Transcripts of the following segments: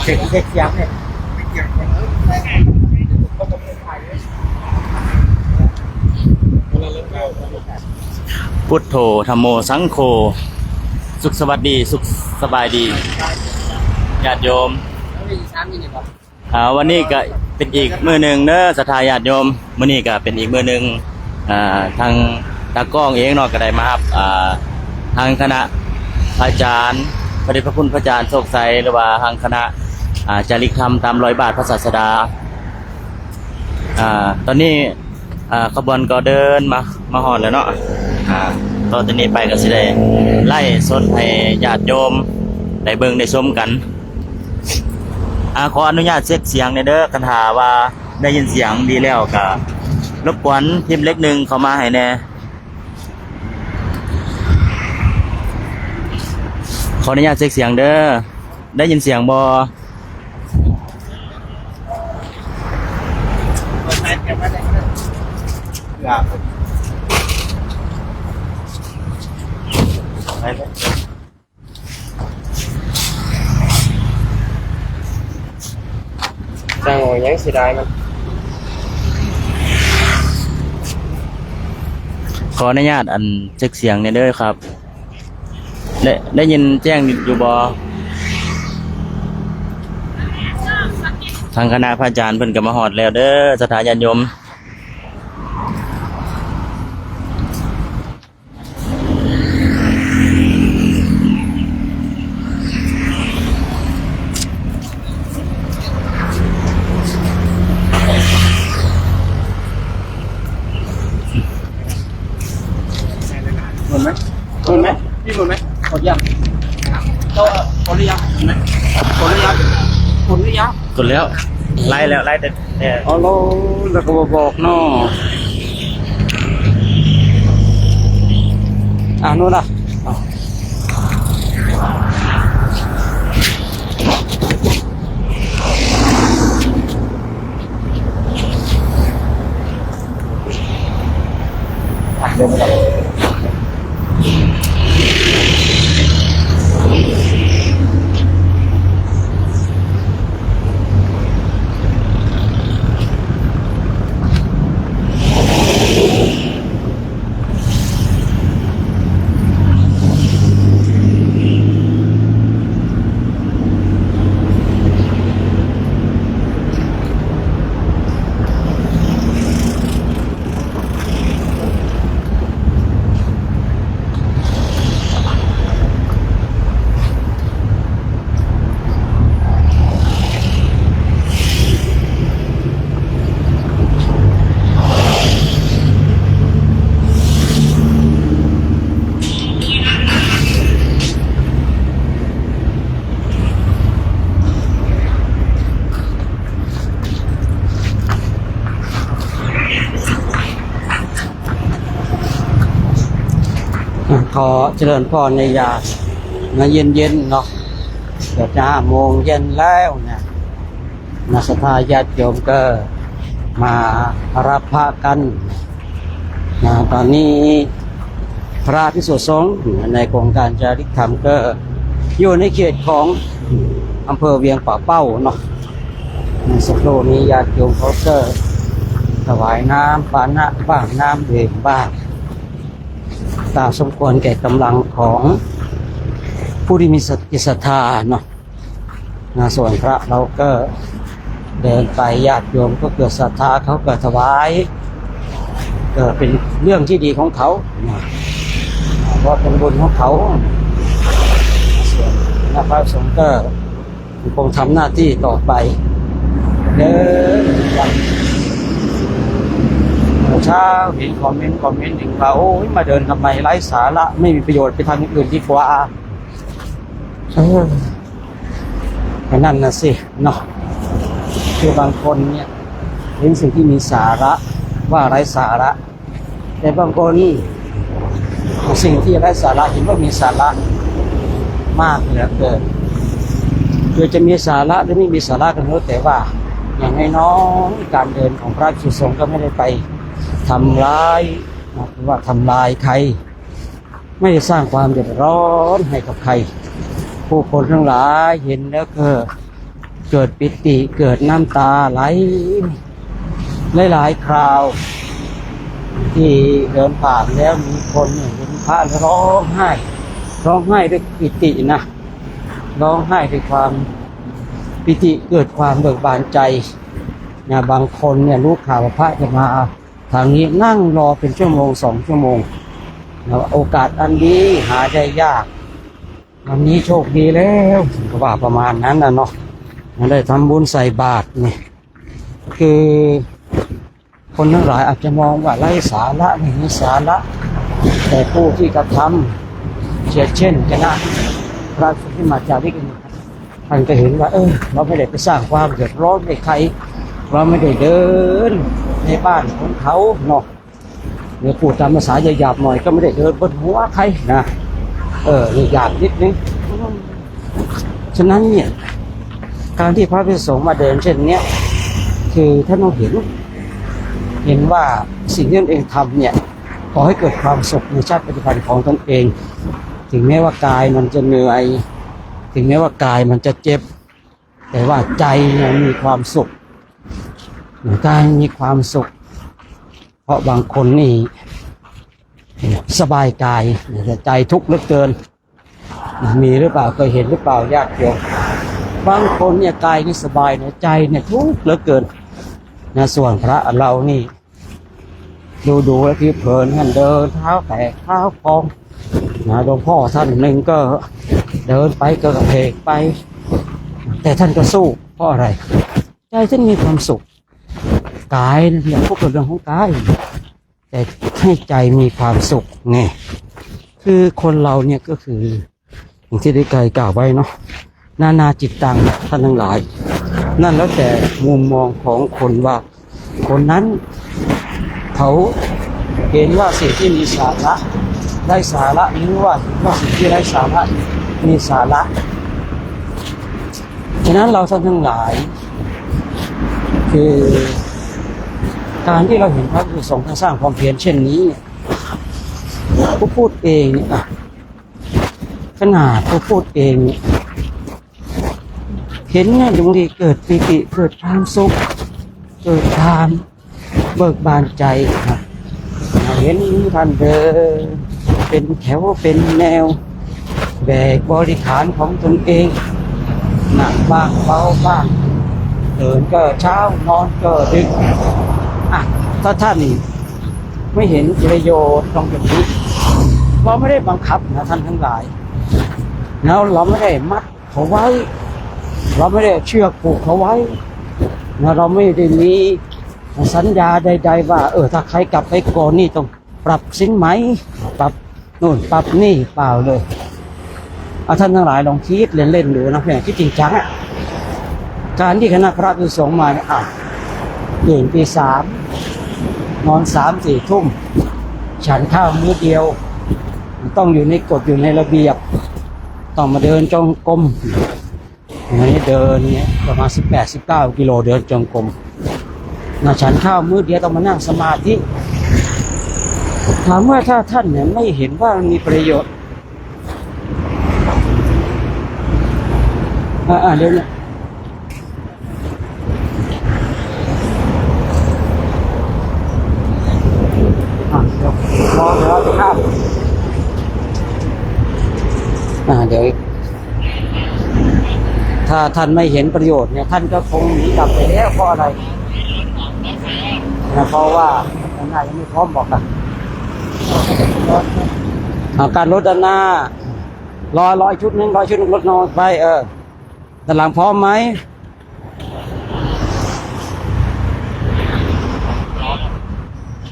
เช็คยังเนี่ยพุทโธธัมโมสังโฆสุขสวัสดีสุขสบายดีญาติโยมวันนี้ก็เป็นอีกมื้อหนึ่งเนอะศรัทธาญาติโยมมื้อนี้ก็เป็นอีกมื้อหนึ่งทางตากล้องเองเนาะก็ได้มาครับทางคณะอาจารย์พระเดชพระคุณพระอาจารย์โชคชัยหรือว่าทางคณะจาริกธรรมตามรอยบาทพระศาสดาตอนนี้ขบวนก็เดินมาฮอดแล้วเนาะตอนนี้ไปก็สิได้ไล่สดให้ญาติโยมได้เบิ่งได้ชมกันขออนุญาตเช็คเสียงเด้อคันหาว่าได้ยินเสียงดีแล้วก็รบกวนพิมพ์เล็กหนึ่งเข้ามาให้แน่ขออนุญาตเช็คเสียงเด้อได้ยินเสียงบ่จังหวะยังเสียดายมันขออนุญาตเช็คเสียงเด้อครับได้ยินแจ้งอยู่บ่ทางคณะพระอาจารย์เพิ่นก็มาฮอดแล้วเด้อศรัทธาญาติโยมหมดไหมพี่หมดไหมหมดยังโตหมดหรือยังหมดหรือยังหมดหรือยังกดแล้วไล่แต่อ๋อแล้วก็บอกเนาะนู่นล่ะเดินไปก่อนขอเจริญพรในยามเย็นเนาะเกือบจะ5 โมงเย็นแล้วเนี่ยศรัทธาญาติโยมก็มารับพระกันตอนนี้พระภิกษุสงฆ์ในโครงการจาริกธรรมก็อยู่ในเขตของอำเภอเวียงป่าเป้าเนาะสักครู่นี้ญาติโยมเขาก็ถวายน้ำปานะบ้างน้ำดื่มบ้างตามสมควรแก่กำลังของผู้ที่มีศรัทธาเนาะส่วนพระเราก็เดินไปญาติโยมก็เกิดศรัทธาเขาเกิดถวายก็เป็นเรื่องที่ดีของเขาเพราะเป็นบุญของเขาส่วนพระสงฆ์ก็คงทำหน้าที่ต่อไปเดินเช้าเห็นคอมเมนต์หนึ่งว่าโอ้ยมาเดินทำไมไร้สาระไม่มีประโยชน์ไปทางอื่นดีกว่านั่นน่ะสิเนาะคือบางคนเนี่ยเห็นสิ่งที่มีสาระว่าไร้สาระแต่บางคนสิ่งที่ไร้สาระเห็นว่ามีสาระมากเหลือเกินคือจะมีสาระหรือไม่มีสาระกันแล้วแต่ว่าอย่างน้อยๆการเดินของพระภิกษุสงฆ์ก็ไม่ได้ไปทำร้ายหรือว่าทำลายใครไม่ได้สร้างความเดือดร้อนให้กับใครผู้คนทั้งหลายเห็นแล้วก็ เกิดปิติเกิดน้ำตาไหลหลายๆคราว ที่เดินผ่านแล้วมีคนเห็นพระร้องไห้ด้วยปิตินะร้องไห้ด้วยความปิติเกิดความเบิกบานใจนะบางคนเนี่ยรู้ข่าวว่าพระจะมาทางนี้นั่งรอเป็นชั่วโมง2 ชั่วโมงนะโอกาสอันนี้หาได้ยากวันนี้โชคดีแล้วก็ว่าประมาณนั้นนะเนาะได้ทำบุญใส่บาตรนี่คือคนทั้งหลายอาจจะมองว่าไร้สาระไม่มีสาระแต่ผู้ที่กระทำเช่นคณะพระสุธิมาจาริกท่านก็เห็นว่าเราไม่ได้ไปสร้างความเดือดร้อนให้ใครเราไม่ได้เดินในบ้านของเขาเนาะเนี่ยพูดตามภาษาหยาบๆหน่อยก็ไม่ได้เดินบนหัวใครนะหยาบนิดนึงฉะนั้นเนี่ยการที่พระภิกษุสงฆ์มาเดินเช่นเนี้ยคือท่านต้องเห็นว่าสิ่งที่ตนเองทำเนี่ยขอให้เกิดความสุขในชาติปัจจุบันของตนเองถึงแม้ว่ากายมันจะเหนื่อยถึงแม้ว่ากายมันจะเจ็บแต่ว่าใจมันมีความสุขกายมีความสุขเพราะบางคนนี่สบายกายแต่ใจทุกข์เหลือเกินมีหรือเปล่าเคยเห็นหรือเปล่าญาติโยมบางคนเนี่ยกายนี่สบายเนี่ยใจเนี่ยทุกข์เหลือเกินนะส่วนพระเรานี่ดูแล้วที่เพลินท่านเดินเท้าแตกเท้าพองนะหลวงพ่อท่านหนึ่งก็เดินไปก็กระเพกไปแต่ท่านก็สู้เพราะอะไรใจท่านมีความสุขกายเนี่ยพวกเรื่องของกายแต่ให้ใจมีความสุขไงคือคนเราเนี่ยก็คืออย่างที่ได้กล่าวไว้เนาะนานาจิตตังท่านทั้งหลายนั่นแล้วแต่มุมมองของคนว่าคนนั้นเขาเห็นว่าสิ่งที่มีสาระได้สาระหรือว่าสิ่งที่ไร้สาระมีสาระฉะนั้นเราท่านทั้งหลายคือการที่เราเห็นพระภิกษุสงฆ์ท่านสร้างความเพียรเช่นนี้ผู้พูดเองเนี่ยขนาดผู้พูดเองเนี่ยเห็นเนี่ยบางทีเกิดปิติเกิดความสุขเกิดความเบิกบานใจครับเห็นท่านเดินเป็นแถวเป็นแนวแบกบริขารของตนเองหนักบ้างเบาบ้างเดินก็เช้านอนก็ดึกถ้าท่านไม่เห็นประโยชน์ตรงจุดนี้เราไม่ได้บังคับนะท่านทั้งหลายแล้วเราไม่ได้มัดเขาไว้เราไม่ได้เชือกผูกเขาไว้นะเราไม่ได้มีสัญญาใดๆว่าถ้าใครกลับไปก่อนนี่ต้องปรับสินไหมปรับนู่นปรับนี่เปล่าเลยท่านทั้งหลายลองคิดเล่นๆดูนะเพื่อนคิดจริงจังการที่คณะพระภิกษุสงฆ์มาเนี่ยตื่นตี 3นอน 3-4 ทุ่มฉันข้าวมื้อเดียวต้องอยู่ในกฎอยู่ในระเบียบต้องมาเดินจงกรมนี้เดินเนี่ยประมาณ18-19 กิโลเดินจงกรมฉันข้าวมื้อเดียวต้องมานั่งสมาธิถามว่าถ้าท่านเนี่ยไม่เห็นว่ามีประโยชน์เดี๋ยวเนี่ยรอครับเดี๋ยวถ้าท่านไม่เห็นประโยชน์เนี่ยท่านก็คงหนีกลับไปแล้วเพราะอะไรเพราะว่าด้านหน้ายังไม่พร้อมบอกกันการรถด้านหน้ารอชุดนึงรถนอนไปด้านหลังพร้อมไหม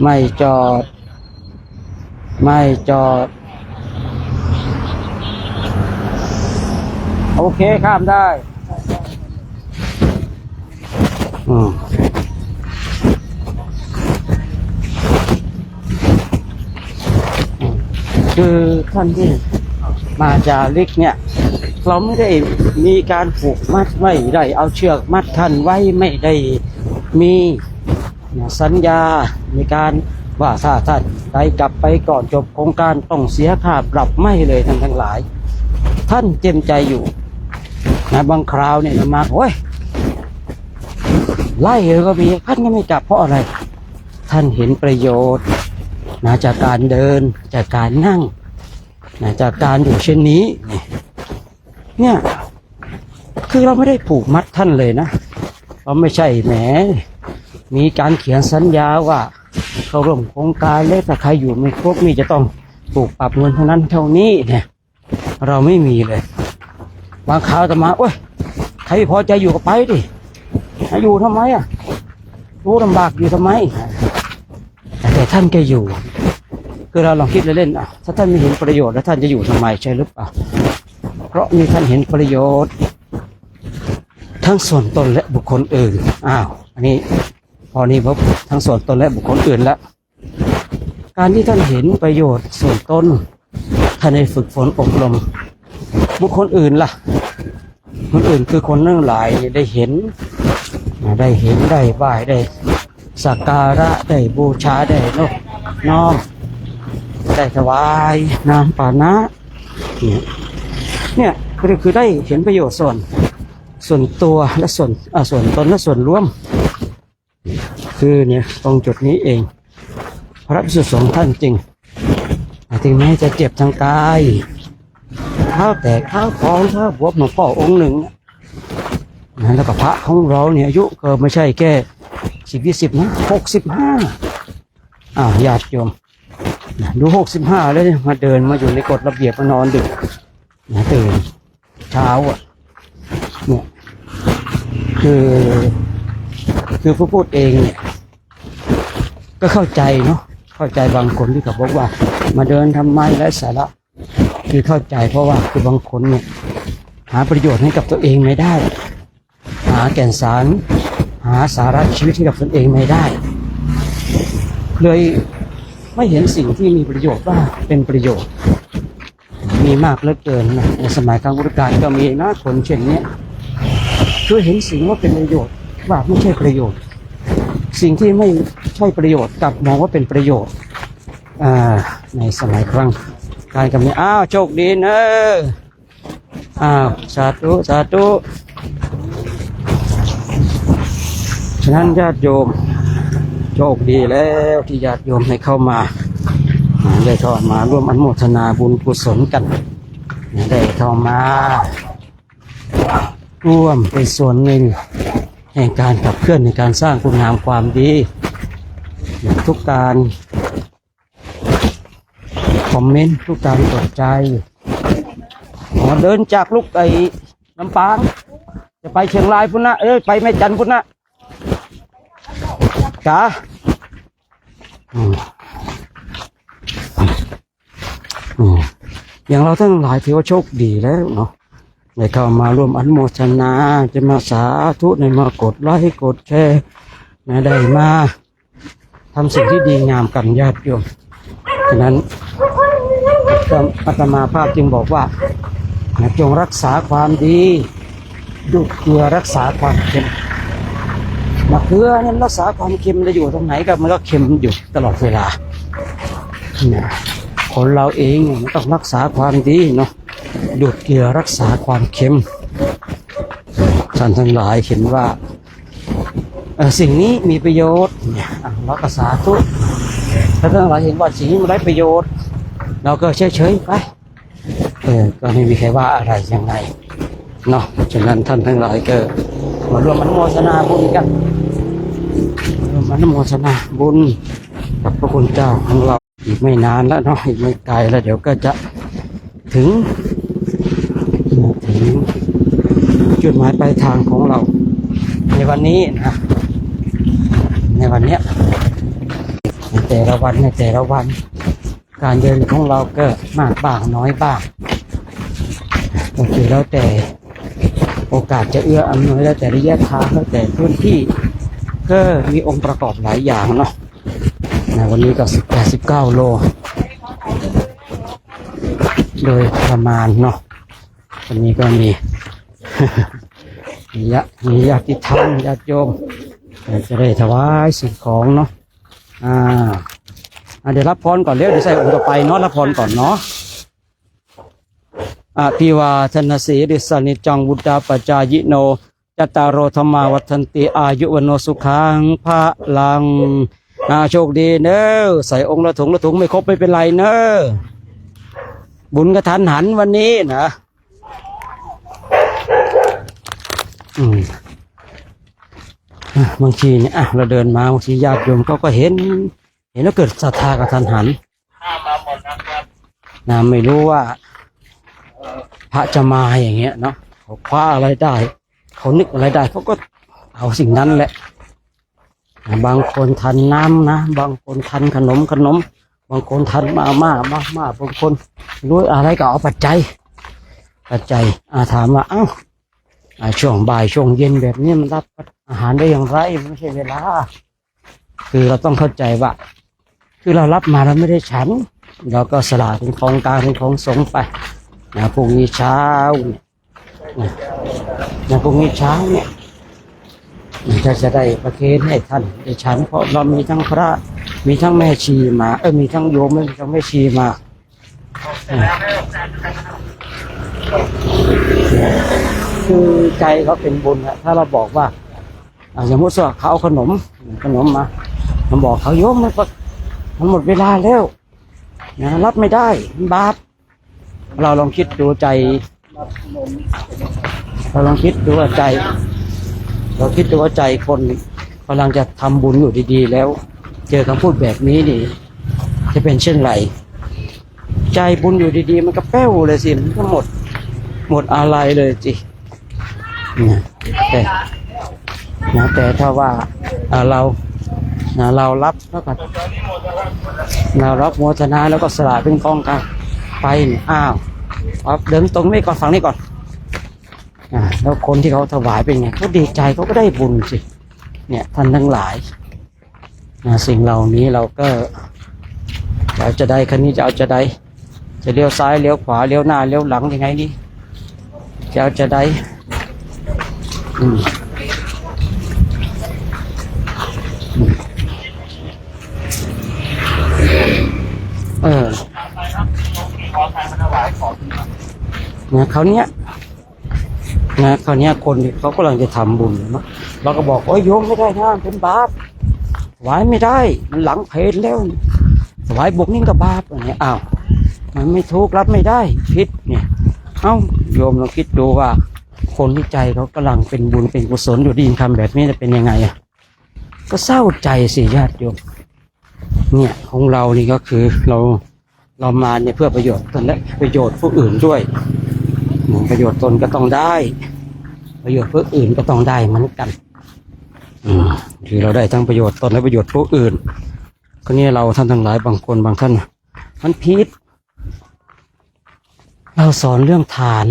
ไม่จอดโอเคข้ามได้คือท่านที่มาจาริกเนี่ยเราไม่ได้มีการผูกมัดไม่ได้เอาเชือกมัดท่านไว้ไม่ได้มีสัญญาในการว่าถ้าท่านไปกลับไปก่อนจบโครงการต้องเสียค่าปรับไม่เลยทั้งหลายท่านเต็มใจอยู่นะบางคราวเนี่ยมาโอ้ย ไล่ก็มีท่านก็ไม่จับเพราะอะไรท่านเห็นประโยชน์นะจากการเดินจากการนั่งนะจากการอยู่เช่นนี้เนี่ยคือเราไม่ได้ผูกมัดท่านเลยนะเราไม่ใช่แหมมีการเขียนสัญญาว่าเข้าร่วมโครงการแล้วถ้าใครอยู่ไม่ครบนี่จะต้องถูกปรับเงินเท่านั้นเท่านี้เนี่ยเราไม่มีเลยบางคราวจะมาโอ้ยใครพอใจอยู่ก็ไปดิอยู่ทำไมอ่ะรู้ลำบากอยู่ทำไมแต่ท่านแกอยู่คือเราลองคิดเล่นๆอ่ะถ้าท่านไม่เห็นประโยชน์แล้วท่านจะอยู่ทำไมใช่หรือเปล่าเพราะมีท่านเห็นประโยชน์ทั้งส่วนตนและบุคคลอื่นอันนี้พอนี้พบทั้งส่วนตนและบุคคลอื่นแล้วการที่ท่านเห็นประโยชน์ส่วนตนท่านได้ฝึกฝนอบรมบุคคลอื่นล่ะคนอื่นคือคนทั้งหลายได้เห็นได้ไหว้ได้สักการะได้บูชาได้นอบน้อมได้ถวายน้ำปานะเนี่ยคือได้เห็นประโยชน์ส่วนตัวและส่วนตนและส่วนรวมคือเนี่ยตรงจุดนี้เองพระภิกษุสงฆ์ท่านจริงถึงแม้จะเจ็บทางกายเท้าแตกเท้าพองเท้าบวมหลวงพ่อองค์หนึ่งนะแล้วก็พระของเราเนี่ยอายุก็ไม่ใช่แค่10-20นะ65ญาติโยมดู65แล้วมาเดินมาอยู่ในกฎระเบียบมานอนดึกนะตื่นเช้าเนี่ยคือผู้พูดเองเนี่ยก็เข้าใจเนาะเข้าใจบางคนที่เขาบอกว่ามาเดินทำไมไร้สาระคือเข้าใจเพราะว่าคือบางคนเนี่ยหาประโยชน์ให้กับตัวเองไม่ได้หาแก่นสารหาสาระชีวิตให้กับตนเองไม่ได้เลยไม่เห็นสิ่งที่มีประโยชน์ว่าเป็นประโยชน์มีมากเหลือเกินนะในสมัยครั้งพุทธกาลก็มีนะคนเช่นนี้คือเห็นสิ่งว่าเป็นประโยชน์ว่าไม่ใช่ประโยชน์สิ่งที่ไม่ใช่ประโยชน์กลับมองว่าเป็นประโยชน์ในสมัยครั้งการกำเนิดโชคดีเนอะสาธุสาธุฉะนั้นญาติโยมโชคดีแล้วที่ญาติโยมให้เข้ามาได้เข้ามาร่วมอนุโมทนาบุญกุศลกันได้เข้ามาร่วมเป็นส่วนหนึ่งแห่งการขับเคลื่อนในการสร้างคุณงามความดีทุกการคอมเมนต์ทุกการกดใจเดินจากลูกไอ้ลำปางจะไปเชียงรายพุ่นนะไปแม่จันพุ่นนะกะอย่างเราทั้งหลายถือว่าโชคดีแล้วเนาะได้เข้ามาร่วมอนุโมทนาจะมาสาธุในมากดไลค์กดแชร์ได้มาทำสิ่งที่ดีงามกันญาติโยมฉะนั้นอาตมาภาพจึงบอกว่าจงรักษาความดีดุจเกลือรักษาความเค็มมะเขือนั้นรักษาความเค็มจะอยู่ตรงไหนก็มันก็เค็มอยู่ตลอดเวลาคนเราเองต้องรักษาความดีเนาะดูดเกลือรักษาความเค็มท่านทั้งหลายเห็นว่าสิ่งนี้มีประโยชน์เราก็สาธุท่านทั้งหลายเห็นว่าสิ่งนี้มันไร้ประโยชน์เราก็เฉยๆไปก็ไม่มีใครว่าอะไรยังไงเนาะฉะนั้นท่านทั้งหลายก็มาร่วมอนุโมทนาบุญกันร่วมอนุโมทนาบุญกับพระคุณเจ้าของเราอีกไม่นานแล้วเนาะอีกไม่ไกลแล้วเดี๋ยวก็จะถึงจุดหมายปลายทางของเราในวันนี้นะในวันนี้ในแต่ละวันการเดินของเราก็มากบ้างน้อยบ้างก็คือแล้วแต่โอกาสจะเอื้ออำนวยแล้วแต่ระยะทางแล้วแต่พื้นที่ก็มีองค์ประกอบหลายอย่างเนาะวันนี้ก็18-19 โลโดยประมาณเนาะวันนี้ก็มีญาติธรรมญาติโยมจะได้ถวายสิ่งของเนาะเดี๋ยวรับพรก่อนเดี๋ยวใส่องค์ต่อไปเนาะรับพรก่อนเนาะอภิวาทนาสีริสนิจังบุตตาปัจจายิโน จตารโอธรรมาวัฏันติอายุวโนสุขังพระลังโชคดีเนอะใส่องค์ละถุงไม่ครบไม่เป็นไรเนอะบุญกระทันหันวันนี้นะบางทีเนี่ยเราเดินมาบางทีญาติโยมเขาก็เห็นแล้วเกิดศรัทธากระทันหันนะไม่รู้ว่าพระจะมาอย่างเงี้ยเนาะเขาคว้าอะไรได้เขานึกอะไรได้เขาก็เอาสิ่งนั้นแหละบางคนทันน้ำนะบางคนทันขนมบางคนทันมาบางคนรู้อะไรก็เอาปัจจัยถามว่าช่วงบ่ายช่วงเย็นแบบนี้มันรับอาหารได้อย่างไรไม่ใช่เวลาคือเราต้องเข้าใจว่าคือเรารับมาเราไม่ได้ฉันเราก็สละเป็นของกลางเป็นของสงฆ์ไปนะพรุ่งนี้เช้าพรุ่งนี้เช้าเนี่ยจะได้ประเคนให้ท่านได้ฉันเพราะเรามีทั้งพระมีทั้งแม่ชีมามีทั้งโยมมีทั้งแม่ชีมาคือใจเขาเป็นบุญอะถ้าเราบอกว่าสมมติว่าเขาเอาขนมมาบอกเขาโยมมันหมดเวลาแล้วนะรับไม่ได้บาปเราลองคิดดูใจเราคิดดูว่าใจคนกำลังจะทำบุญอยู่ดีๆแล้วเจอคำพูดแบบนี้นี่จะเป็นเช่นไรใจบุญอยู่ดีๆมันก็แป้วเลยสิมันก็หมดอะไรเลยจิแต่ถ้าว่าเรารับแล้วก็เรารับโมทนาแล้วก็สละเป็นกองกลางไปเดินตรงนี้ก่อนฝั่งนี้ก่อนแล้วคนที่เขาถวายเป็นไงเขาดีใจเขาก็ได้บุญสิเนี่ยท่านทั้งหลายสิ่งเหล่านี้เราก็เราจะได้คันนี้จะเอาจะได้จะเลี้ยวซ้ายเลี้ยวขวาเลี้ยวหน้าเลี้ยวหลังยังไงนี่จะได้เขาเนี้ยคนเขากำลังจะทำบุญเนาะเราก็บอกโอ้ยโยมไม่ได้นะเป็นบาปถวายไม่ได้มันหลังเพลแล้วถวายบวกนิ่งกับบาปอะไรเงี้ยมันไม่ถูกรับไม่ได้ผิดเนี่ยโยมลองคิดดูว่าคนที่ใจเขากำลังเป็นบุญเป็นกุศลอยู่ดีคำแบบนี้จะเป็นยังไงก็เศร้าใจสิญาติโยมเนี่ยของเรานี่ก็คือเรามาเนี่ยเพื่อประโยชน์ตนและประโยชน์ผู้อื่นด้วยประโยชน์ตนก็ต้องได้ประโยชน์ผู้อื่นก็ต้องได้เหมือนกันคือเราได้ทั้งประโยชน์ตนและประโยชน์ผู้อื่นก็เนี่ยเราท่านทั้งหลายบางคนบางท่านมันผิดเราสอนเรื่องทาน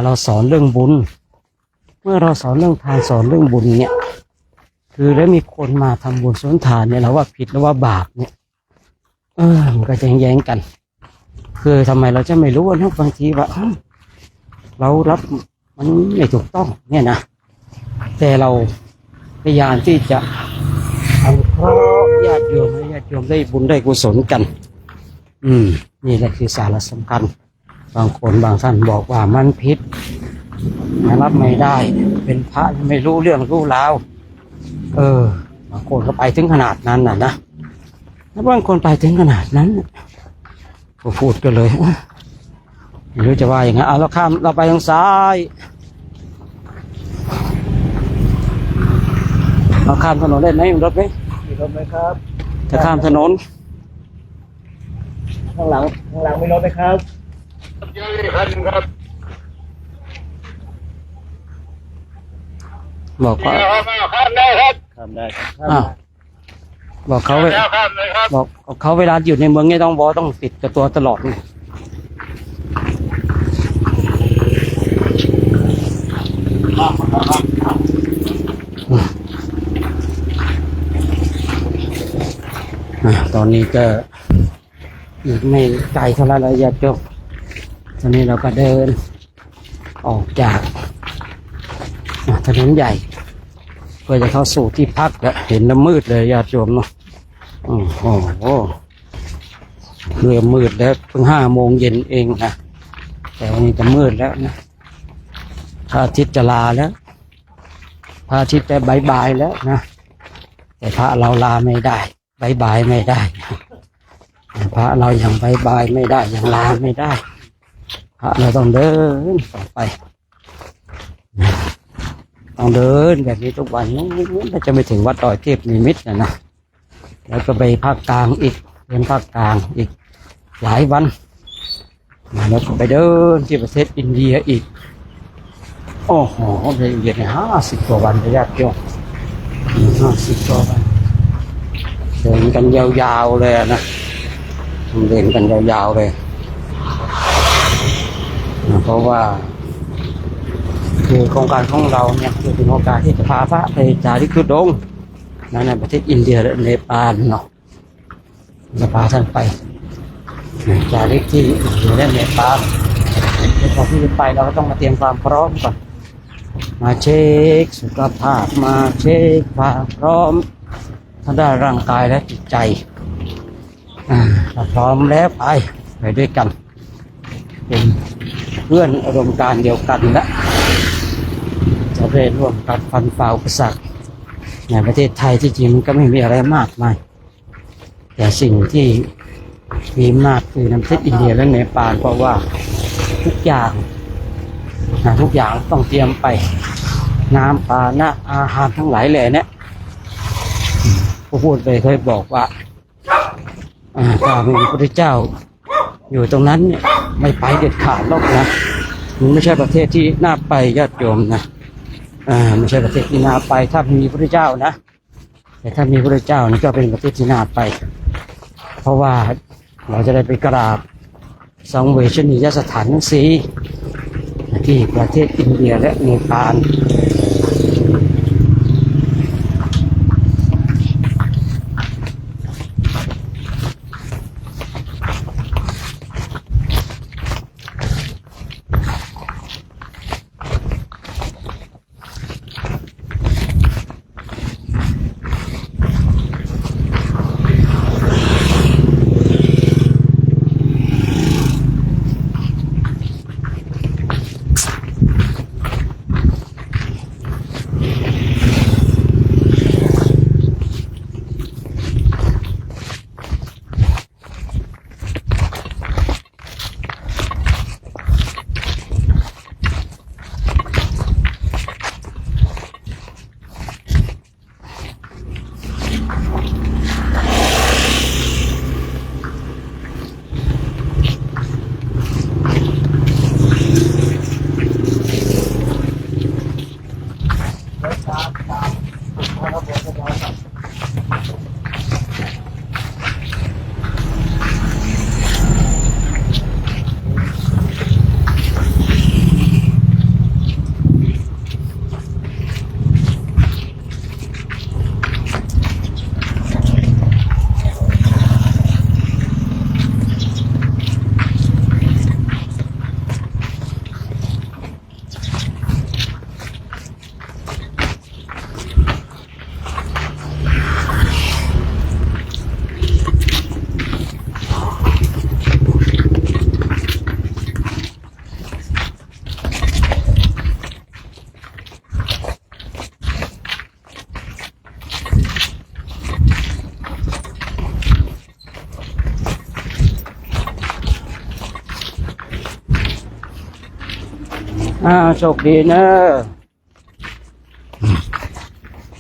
เราสอนเรื่องบุญเมื่อเราสอนเรื่องทานสอนเรื่องบุญเนี่ยคือแล้วมีคนมาทำบุญสวนทานเนี่ยเราว่าผิดหรือว่าบาปเนี่ยมันก็จะแย้งกันคือทำไมเราจะไม่รู้นะบางทีว่าเรารับมันไม่ถูกต้องเนี่ยนะแต่เราพยายามที่จะอนุเคราะห์ญาติโยมให้ญาติโยมได้บุญได้กุศลกันนี่แหละคือสาระสำคัญบางคนบางท่านบอกว่ามันผิดรับไม่ได้เป็นพระไม่รู้เรื่องรู้ราวบางคนก็ไปถึงขนาดนั้นนะแล้วบางคนไปถึงขนาดนั้นก็พูดกันเลยไม่รู้จะว่าอย่างไงเราไปทางซ้ายเราข้ามถนนได้ไหมมีรถไหมครับจะข้ามถนนข้างหลังมีรถไหมครับเยอะเลยครับบอกว่าข้ามได้ครับบอกเขาเวลาอยู่ในเมืองเนี่ยต้องติดกับตัวตลอดตอนนี้ก็ไม่ไกลเท่าไรเลยญาติโยมตอนนี้เราก็เดินออกจากถนนใหญ่เพื่อจะเข้าสู่ที่พักแล้วเห็นแล้วมืดเลยญาติโยมเนาะเริ่มมืดแล้วเพิ่ง5 โมงเย็นเองนะแต่วันนี้ก็มืดแล้วนะพระอาทิตย์จะลาแล้ว ระอาทิตย์ได้บายบายแล้วนะแต่พระเราลาไม่ได้บายบายไม่ได้พระเรายังบายบายไม่ได้ยังลาไม่ได้พระเราต้องเดินต่อไปต้องเดินแบบนี้ทุกวันนู้นถ้าจะไม่ถึงวัดดอยเทพนิมิตรนะแล้วก็ไปภาคกลางอีกเป็นภาคกลางอีกหลายวันแล้วก็ไปเดินที่ประเทศอินเดียอีกโอ้โหไปอินเดียเนี่ย50 กว่าวันระยะเดียว50 กว่าวันเดินกันยาวๆเลยนะเดินกันยาวๆเลยเพราะว่าคือโครงการของเราเนี่ยคือเป็นโครงการที่จะพาพระไปจาริกทุดงค์ในประเทศอินเดียและเนปาลเนาะจะพาท่านไปจาริกที่อินเดียและเนปาลก่อนที่จะไปเราก็ต้องมาเตรียมความพร้อมก่อนมาเช็คสุขภาพมาเช็คความพร้อมทางด้านร่างกายและจิตใจถ้าพร้อมแล้วไปด้วยกันเป็นเพื่อนอารมณ์การเดียวกันและจะได้ร่วมกันฟันฝ่าอุปสรรคในประเทศไทยที่จริงมันก็ไม่มีอะไรมากมายแต่สิ่งที่มีมากคือในประเทศอินเดียและเนปาลเพราะว่าทุกอย่างต้องเตรียมไปน้ำปานะอาหารทั้งหลายแหล่เนี่ยผู้พูดเลยเคยบอกว่าถ้ามีพระพุทธเจ้าอยู่ตรงนั้นเนี่ยไม่ไปเด็ดขาดหรอกนะมันไม่ใช่ประเทศที่น่าไปญาติโยมนะไม่ใช่ประเทศที่น่าไปถ้ามีพระพุทธเจ้านะแต่ถ้ามีพระพุทธเจ้านี่ก็เป็นประเทศที่น่าไปเพราะว่าเราจะได้ไปกราบสังเวชนียสถานทั้งสี่ที่ประเทศอินเดียและเนปาลโชคดีนะ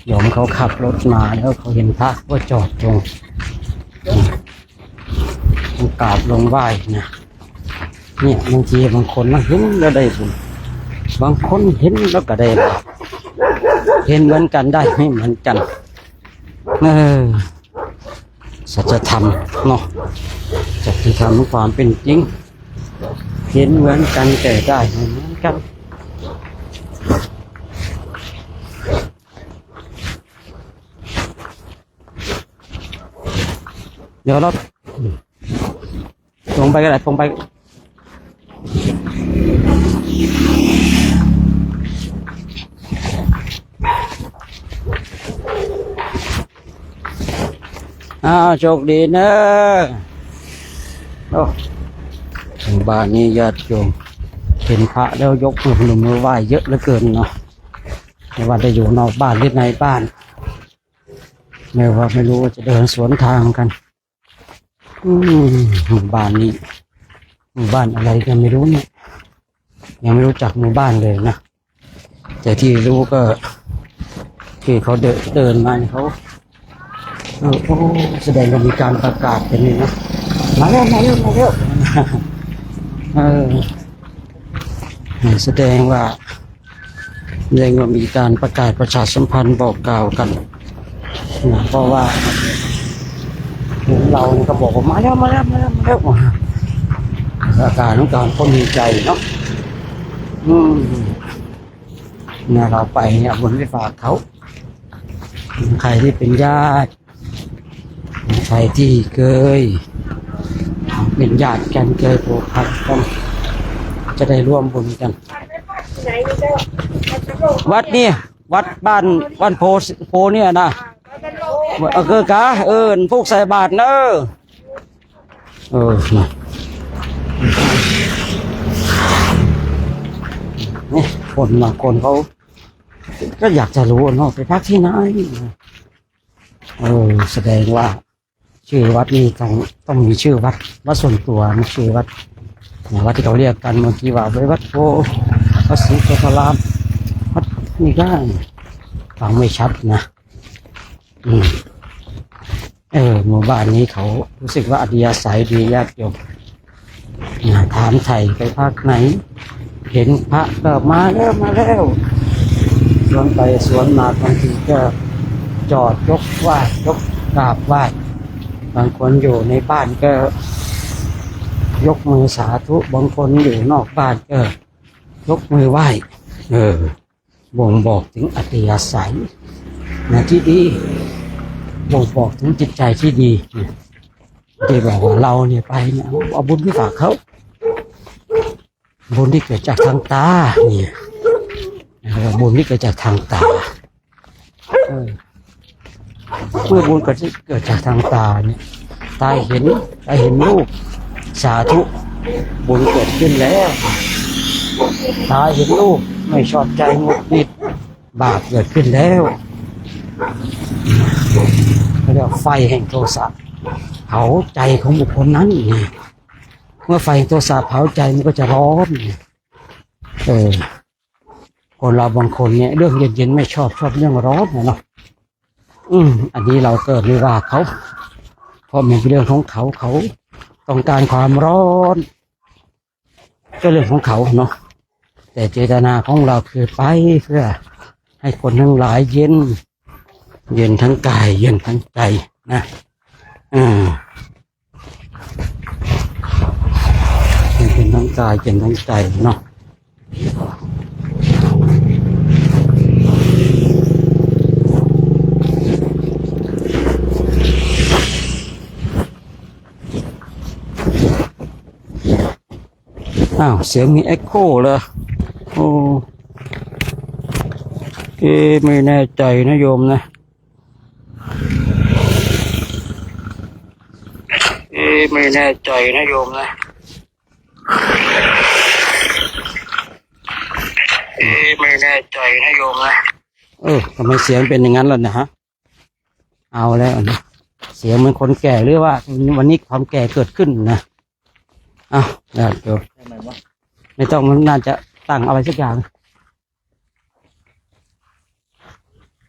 โยมเขาขับรถมาแล้วเขาเห็นพระก็จอดตรงกราบลงไหว้นะเนี่ยบางทีบางคนเห็นแล้วได้บุญบางคนเห็นแล้วก็ได้บาปเห็นเหมือนกันได้ไม่เหมือนกันสัจธรรมเนาะสัจธรรมความเป็นจริงเห็นเหมือนกันแต่ได้ไม่เหมือนกันเดี๋ยวเราลงไปกันเลยลงไปโชคดีนะโอ้บ้านนี้ญาติโยมเห็นพระแล้วยกมือไหว้เยอะเหลือเกินเนาะ ไม่ว่าจะอยู่นอกบ้านหรือในบ้านไม่รู้ว่าจะเดินสวนทางกันหมู่บ้านนี้หมู่บ้านอะไรกันไม่รู้เนี่ยยังไม่รู้จักหมู่บ้านเลยนะแต่ที่รู้ก็ที่เขาเดินมาเขาโอ้แสดงว่ามีการประกาศกันนี่นะมาเร็วแสดงว่ามีการประกาศประชาสัมพันธ์บอกกล่าวกันนะเพราะว่าเราเนี่ยก็บอกว่ามาแล้วอาการของการคนมีใจเนาะเนี่ยเราไปเนี่ยบนไปฝากเขาใครที่เป็นญาติใครที่เคยเป็นญาติกันเคยผูกพันกันจะได้ร่วมบุญกันวัดเนี่ยวัดบ้านโพเนี่ยนะคือกะพวกใส่บาตรเนอะนี่คนบางคนเขาก็อยากจะรู้เนาะไปพักที่ไหนแสดงว่าชื่อวัดนี้ต้องมีชื่อวัดส่วนตัวไม่ชื่อวัดที่เขาเรียกกันเมื่อกี้ว่าวัดโพวัดศรีโพธารามวัดนี่ก็ฟังไม่ชัดนะหมู่บ้านนี้เขารู้สึกว่าอัธยาศัยดีญาติโยมถามไถ่ไปพักไหนเห็นพระก็มาแล้วสวนไปสวนมาบางทีก็จอดยกไหว้ยกกราบไหว้บางคนอยู่ในบ้านก็ยกมือสาธุบางคนอยู่นอกบ้านก็ยกมือไหว้บ่งบอกถึงอัธยาศัยที่ดีบ่งบอกถึงจิตใจที่ดีที่บอกว่าเราเนี่ยไปเนี่ยเอาบุญที่ฝากเขาบุญที่เกิดจากทางตาเนี่ยบุญที่เกิดจากทางตาเมื่อบุญเกิดจากทางตาเนี่ยตาเห็นรูปสาธุบุญเกิดขึ้นแล้วตาเห็นรูปไม่ชอบใจหงุดหงิดบาปเกิดขึ้นแล้วเรียกว่าไฟแห่งโทสะเผาใจของบุคคลนั้นเมื่อไฟแห่งโทสะเผาใจมันก็จะร้อนคนเราบางคนเนี่ยเรื่องเย็นๆไม่ชอบเรื่องร้อนเนาะอันนี้เราเกิดไม่ว่าเขาเพราะมันเป็นเรื่องของเขาต้องการความร้อนก็เรื่องของเขาเนาะแต่เจตนาของเราคือไปเพื่อให้คนทั้งหลายเย็นทั้งกายเย็นทั้งใจนะเย็นทั้งกายเย็นทั้งใจเนาะเสียงมีเอ็กโคเลยไม่แน่ใจนะโยมนะไม่แน่ใจนะโยมนะไม่แน่ใจนะโยมนะทำไมเสียงเป็นอย่างนั้นล่ะนะฮะเอาแล้วนะเสียงเหมือนคนแก่หรือว่าวันนี้ความแก่เกิดขึ้นนะได้โยมไม่ต้องมันน่าจะตั้งอะไรสักอย่าง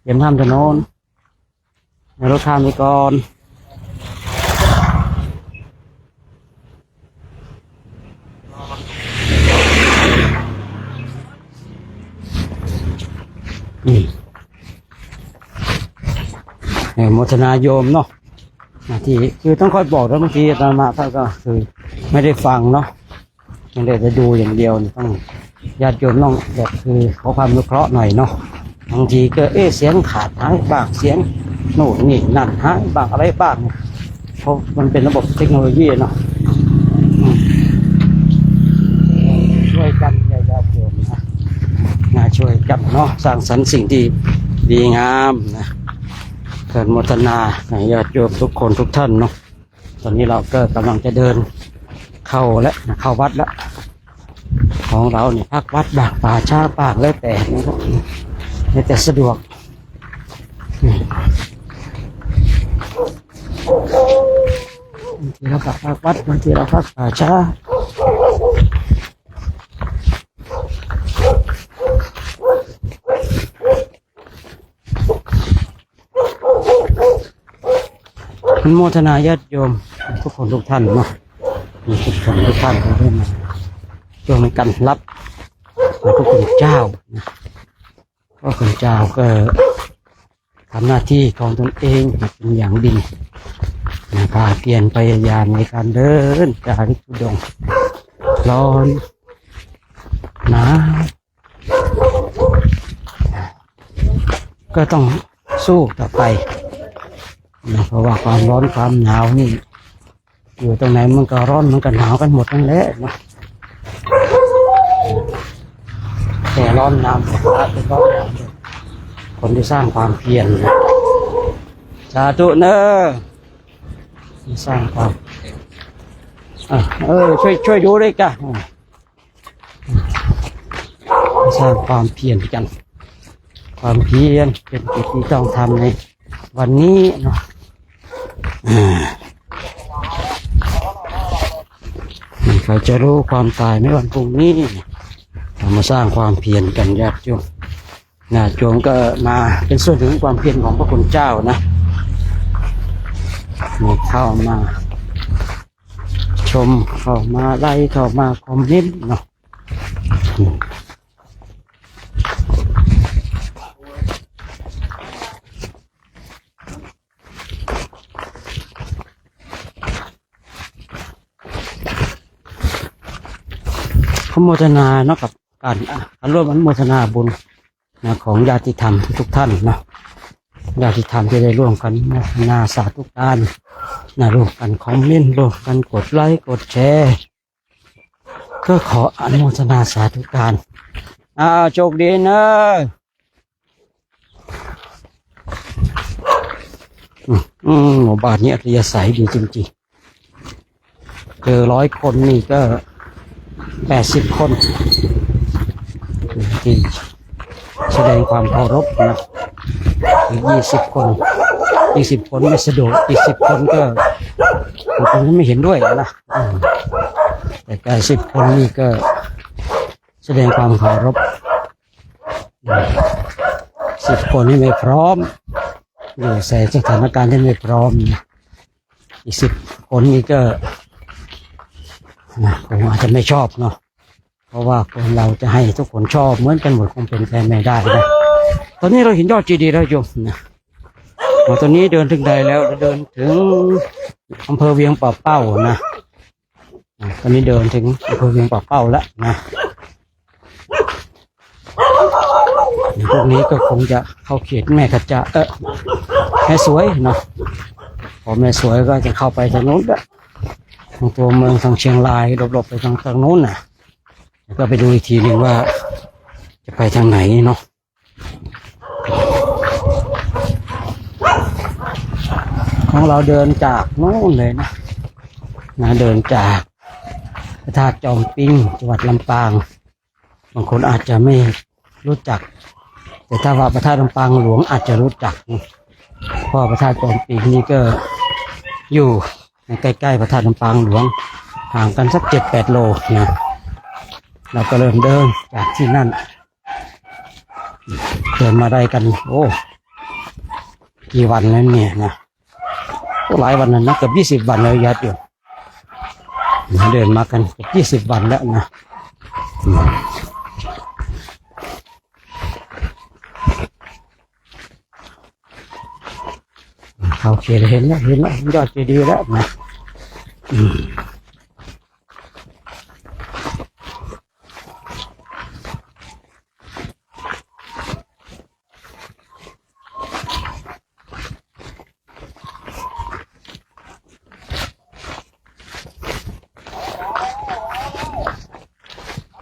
เตรียมทำถนนรถข้ามไปก่อนโมทนาโยมเนาะที่คือต้องคอยบอกแล้วบางทีอาตมาท่านก็คือไม่ได้ฟังเนาะไม่ได้จะดูอย่างเดียวต้องญาติโยมต้องแบบคือขอความอนุเคราะห์หน่อยเนาะบางทีก็เสียงขาดหายบ้างเสียงโน่นนี่นั่นหายบ้างอะไรบ้างเพราะมันเป็นระบบเทคโนโลยีเนาะช่วยกันญาติโยมนะช่วยกันเนาะสร้างสรรค์สิ่งที่ดีงามนะเกิดโมทนาญาติโยมทุกคนทุกท่านเนาะตอนนี้เราก็กำลังจะเดินเข้าวัดแล้วของเราเนี่ยพักวัดบางป่าช้าบางแล้วแต่นะครับ แต่สะดวกบางทีเราก็พักวัดบางทีเราพักป่าช้าอนุโมทนาญาติโยมทุกคนทุกท่านเนาะมีทุกคนทุกท่านที่ได้มาร่วมกันรับพระคุณเจ้านะพระคุณเจ้าก็ทำหน้าที่ของตนเองเป็นอย่างดีนะพาเพียรพยายามในการเดินจาริกธุดงค์ร้อนหนาวก็ต้องสู้ต่อไปนะเพราะว่าความร้อนความหนาวนี่อยู่ตรงไหนมันก็ร้อนมันก็หนาวกันหมดนั่นแหละนะแต่ร้อนหนาวแต่ร้อนหนาวคนที่สร้างความเพียรนะสาธุเนอะที่สร้างความช่วยดูด้วยกันสร้างความเพียรกันความเพียรเป็นกิจที่ต้องทำในวันนี้เนาะใครจะรู้ความตายในวันพรุ่งนี้เรามาสร้างความเพียรกันญาติโยมญาติโยมก็มาเป็นส่วนหนึ่งของความเพียรของพระคุณเจ้านะมีเข้ามาชมเข้ามาไล่เข้ามาคอมเมนต์เนาะขโมทนาเนาะกับการร่วมอนุโมทนาบุญนะของญาติธรรมทุกท่านเนาะญาติธรรมที่ได้ร่วมกันนาสาธุการนะร่วมกันคอมเมนต์ร่วมกันกดไลค์กดแชร์ก็ขออนุโมทนาสาธุการโชคดีนะหมู่บ้านนี้อัธยาศัยดีจริงๆเจอ100 คนนี่ก็80 คนที่แสดงความเคารพนะอีก20 คนอีก10 คนไม่สะดวกอีก10 คนก็บางคนไม่เห็นด้วยนะแต่80 คนนี่ก็แสดงความเคารพ10 คนนี่ไม่พร้อมอยู่ในสถานการณ์ที่ไม่พร้อมอีก10 คนนี่ก็ผมอาจจะไม่ชอบเนาะเพราะว่าคนเราจะให้ทุกคนชอบเหมือนกันหมดคงเป็นไปไม่ได้นะตอนนี้เราเห็นยอดเจดีย์แล้วโยมนะตอนนี้เดินถึงใดแล้วเดินถึงอำเภอเวียงป่าเป้านะตอนนี้เดินถึงอำเภอเวียงป่าเป้าแล้วนะพวกนี้ก็คงจะเข้าเขตแม่ขจาแม่สวยเนาะพอแม่สวยก็จะเข้าไปทางโน้นละทางตัวเมืองทางเชียงรายหลบๆไปทางโน้นน่ะแล้วก็ไปดูอีกทีหนึ่งว่าจะไปทางไหนเนาะของเราเดินจากโน้นเลยนะเดินจากพระธาตุจอมปิงจังหวัดลำปางบางคนอาจจะไม่รู้จักแต่ถ้าว่าพระธาตุลำปางหลวงอาจจะรู้จักเพราะพระธาตุจอมปิงนี่ก็อยู่ใกล้ๆพระธาตุลำปางหลวงห่างกันสัก7-8 โลนะเราก็เริ่มเดินจากที่นั่นเดินมาได้กันกี่วันแล้วเนี่ยนะหลายวันแล้วนะเกือบ20 วันแล้วญาติโยมเดินมากันเกือบ20 วันแล้วนะโอเคเห็นแล้วยอดเจดีย์แล้วนะ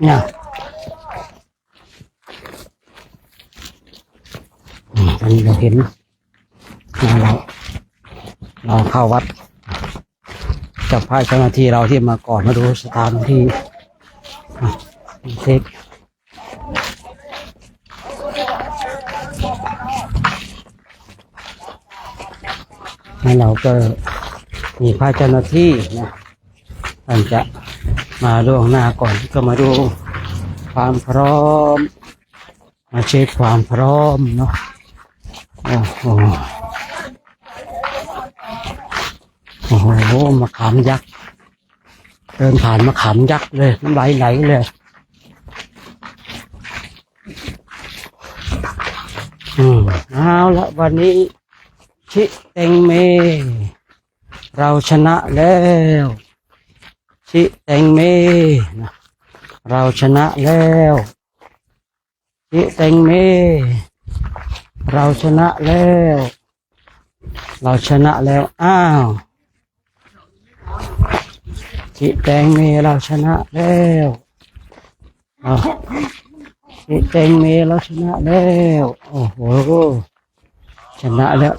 เนี่ยตอนนี้เราเห็นเราเข้าวัดจับพายเจ้าหน้าที่เราที่มาก่อนมาดูสถานที่เทค แล้วเราก็มีพาเจ้าหน้าที่นะท่านจะมาล่วงหน้าก่อนก็มาดูความพร้อมมาเช็คความพร้อมเนาะโอ้โหโอ้โหมะขามยักษ์เดินผ่านมะขามยักษ์เลยน้ำลายไหลเลยเอาละวันนี้ชิเต็งเมเราชนะแล้วชิเต็งเมนะเราชนะแล้วชิเต็งเมเราชนะแล้วเราชนะแล้วอ้าวชิเต็งเมเราชนะแล้วชิเต็งเมเราชนะแล้วโอ้โหชนะแล้ว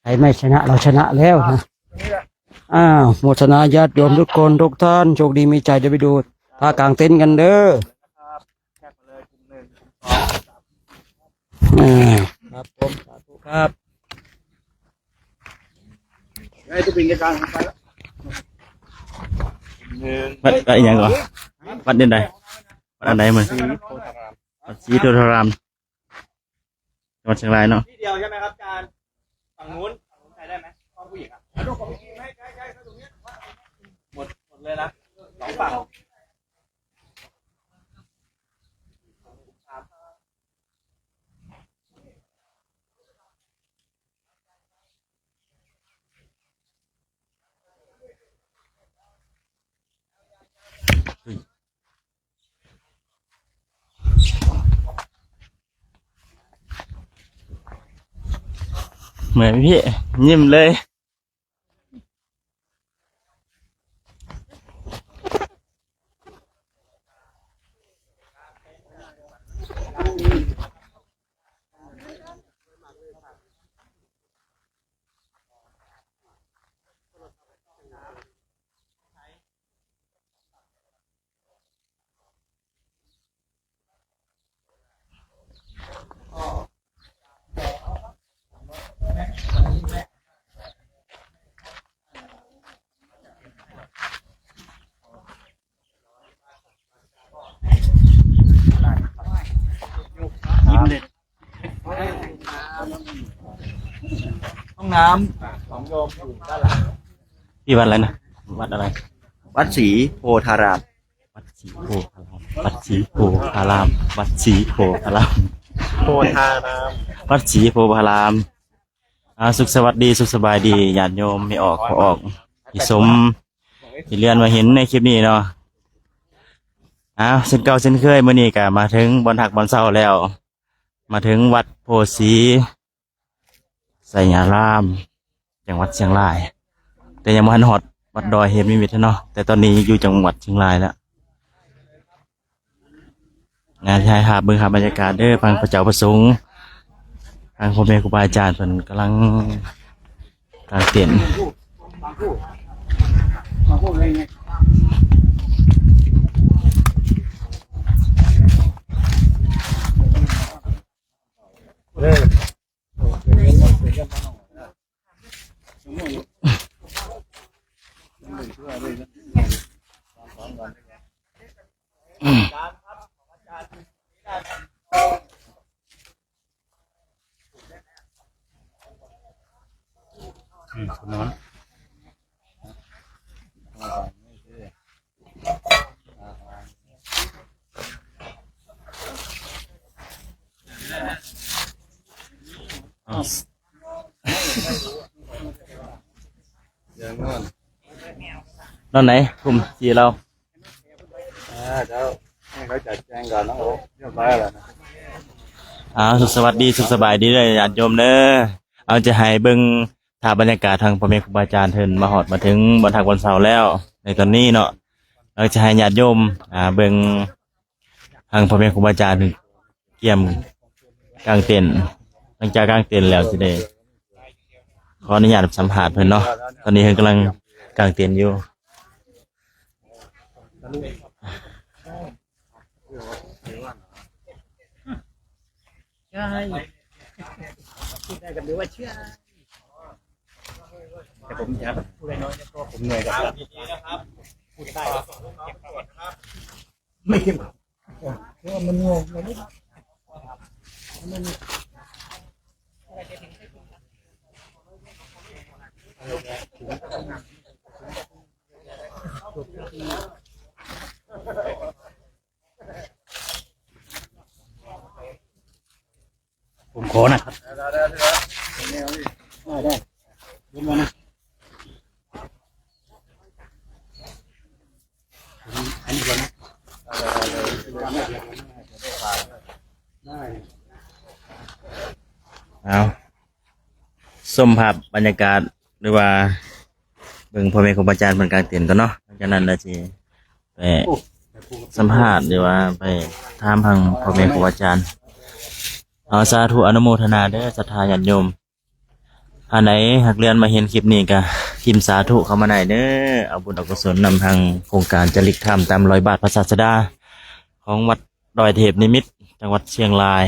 ใครไม่ชนะเราชนะแล้วนะอ้าวโมทนาญาติโยมทุกคนทุกท่านโชคดีมีใจเดี๋ยวไปดูท่ากลางเต็นท์กันเด้อครับผมสาธุครับไอ้ตัวปิงกลางไปแล้ว วัดอีกอย่างก่อนวัดเด่นใดวัดอันใดมันวัดศรีโพธารามจังหวัดเชียงรายเนาะ ที่เดียวใช่ไหมครับอาจารย์ฝั่งนู้นใช้ได้ไหมห้องผู้หญิงอ่ะใช่ตรงนี้หมดเลยนะสองฝั่งเหมือนพี่ยิ้มเลยยิ้มเลย ห้องน้ำของโยมอยู่ด้านหลัง พี่วัดอะไรนะวัดอะไร วัดศรีโพธาราม วัดศรีโพธารามวัดศรีโพธารามวัดศรีโพธาราม โพธาราม วัดศรีโพธารามสุขสวัสดีสุขสบายดีญาติโยมไม่ออกขอออกที่สมที่เรียนมาเห็นในคลิปนี้เนาะเส้นเก่าเส้นเคยมื้อนี้ก็มาถึงบอนหักบอนเศร้าแล้ว มาถึงวัดโพสีไสยารามจังหวัดเชียงราย แต่ยังไม่ทันฮอดวัดดอยเฮมิมิตรเนาะแต่ตอนนี้อยู่จังหวัดเชียงรายแล้วงานชายหาดเบิ่งหาบรรยากาศเด้อฟังพระเจ้าประสงค์ทางพ่อแม่ครูบาอาจารย์เพิ่นกำลังกางเต็นท์ มาพูดเลยไง นอนนอนไหนกลุ่มจีเรา เดี๋ยวให้เขาจัดแจงก่อนนะโอ้เรียบร้อยแล้วนะ สุขสวัสดีสุขสบายดีเลยญาติโยมเด้อเอาจะให้เบิ่งถ่ายบรรยากาศทางพ่อแม่ครูบาอาจารย์เพิ่นมาฮอดมาถึงบนทางบนเสาแล้วในตอนนี้เนาะเราจะให้ญาติโยมเบิ่งทางพ่อแม่ครูบาอาจารย์เพิ่นเกี่ยมกลางเต็นท์หลังจากกลางเต็นท์แล้วสิได้ขออนุญาตสัมภาษณ์เพิ่นเนาะตอนนี้เพิ่นกำลังกลางเต็นท์อยู่ ใช่คิดได้กับหรือว่าเชื่อ ผมจะพูดน้อยๆก็ผมเหนื่อยกับการพูดใต้ไม่เข้มเพราะมันงงมันผมขอนะครับได้ดูมานะอันนี้ก่อนนะได้ เอาส้มภาพบรรยากาศหรือว่าเบิ่งพ่อแม่ครูบาอาจารย์เพิ่นกลางเต็นท์กันเนาะหลังจากนั้นเราสิไปสัมภาษณ์หรือว่าไปถามทางพ่อแม่ครูบาอาจารย์เอาสาธุอนุโมทนาเด้อศรัทธาญาติโยมอันไหนหักเรียนมาเห็นคลิปนี้ก็พิมพ์สาธุเข้ามาหน่อยเด้อเอาบุญเอากุศลนำทางโครงการจริกธรรมตามรอยบาทพระศาสดาของวัดดอยเทพนิมิตรจังหวัดเชียงราย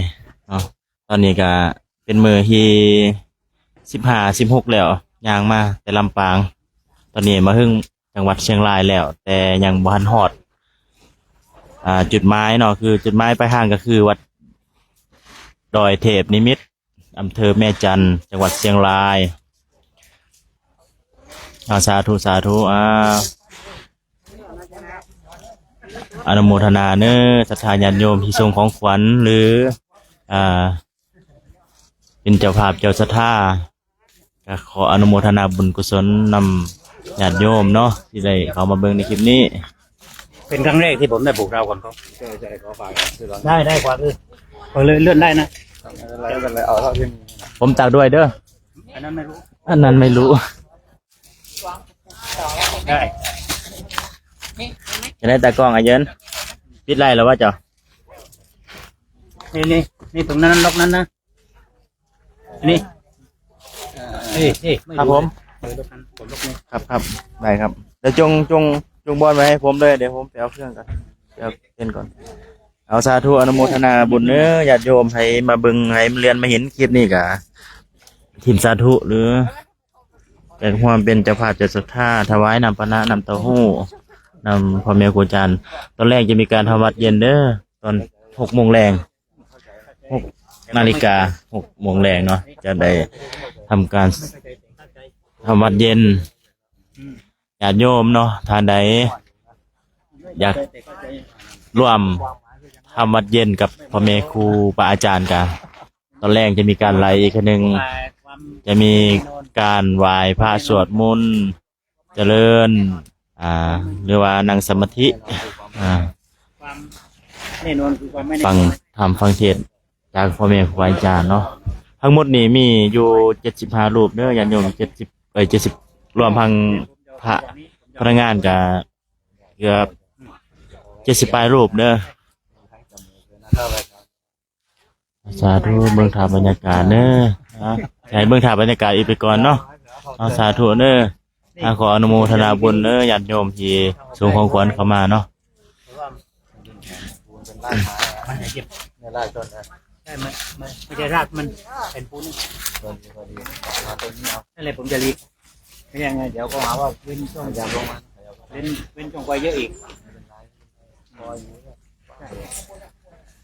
เนาะตอนนี้ก็เป็นมือที่15 16แล้วย่างมาแต่ลำปางตอนนี้มาถึงจังหวัดเชียงรายแล้วแต่ยังบ่ทันฮอดจุดหมายเนาะคือจุดหมายปลายทางก็คือวัดดอยเทพนิมิตรอำเภอแม่จันทร์จังหวัดเชียงรายสาธุสาธุอนุโมทนาเน้อศรัทธาญาติโยมที่ส่งของขวัญหรือเป็นเจ้าภาพเจ้าศรัทธาก็ขออนุโมทนาบุญกุศลนำญาติโยมเนาะที่ได้เข้ามาเบิ่งในคลิปนี้ เป็นครั้งแรกที่ผมได้ปลูกเราก่อนเขาใช่ขอฝากได้กว่าเลยเลื่อนได้นะอะไรกันเลยเอาเท่าที่ผมตักด้วยเด้ออันนั้นไม่รู้ได้จะได้ตากล้องอ่ะเยินปิดไล่แล้วว่าเจ้านี่ตรงนั้นล็อกนั้นนะนี่ครับผมครับได้ครับเดี๋ยวจงบอลไว้ให้ผมเลยเดี๋ยวผมไปเอาเครื่องกันเอาเล่นก่อนเอาสาธุอนุโมทนาบุญเนื้อญาติโยมให้มาเบิ่งให้มาเรียนมาเห็นคลิปนี้กะทีมสาธุหรือเป็นความเป็นเจ้าภาพเจ้าศรัทธาถวายนำปนะนำเต้าหู้นำพ่อแม่ครูอาจารย์ตอนแรกจะมีการทำวัดเย็นเด้อตอน6 โมงแรง6 นาฬิกา6 โมงแรงเนาะจะได้ทำการทำวัดเย็นญาติโยมเนาะท่านใดอยากร่วมทำวัดเย็นกับพ่อแม่ครูบาอาจารย์กันตอนแรกจะมีการไล่อีกนึงจะมีการไหว้พระสวดมนต์เจริญหรือว่านั่งสมาธิฟังธรรมฟังเทศน์จากพ่อแม่ครูบาอาจารย์เนาะทั้งหมดนี้มีอยู่75 รูปเด้อญาติโยม70รวมทั้งพระพนักงานก็เกือบ70 ปลายรูปเด้อสาธุเบิ่งถ่ายบรรยากาศเด้อให้เบิ่งถ่ายบรรยากาศอีกไปก่อนเนาะสาธุเด้อขออนุโมทนาบุญเด้อญาติโยมที่ส่งของขวัญเข้ามาเนาะมันจะเก็บในรากต้นนะใช่ไหมไม่ใช่รากมันเป็นปูนนั่นแหละผมจะรีบไม่ยังไงเดี๋ยวก็หาว่าเว้นช่วงอย่างลงมาเว้นช่วงไปเยอะอีก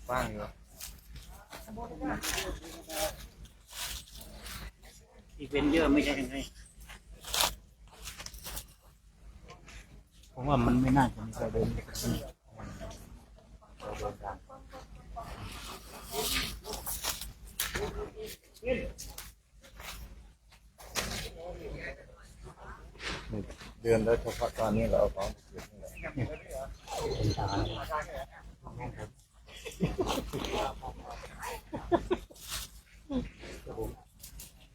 ว่างอยู่อีกเป็นเยอะไม่ใช่ยังไงผมว่ามันไม่น่าจะมีใครเดินเดือนแล้วเฉพาะตอนนี้เราเอาของ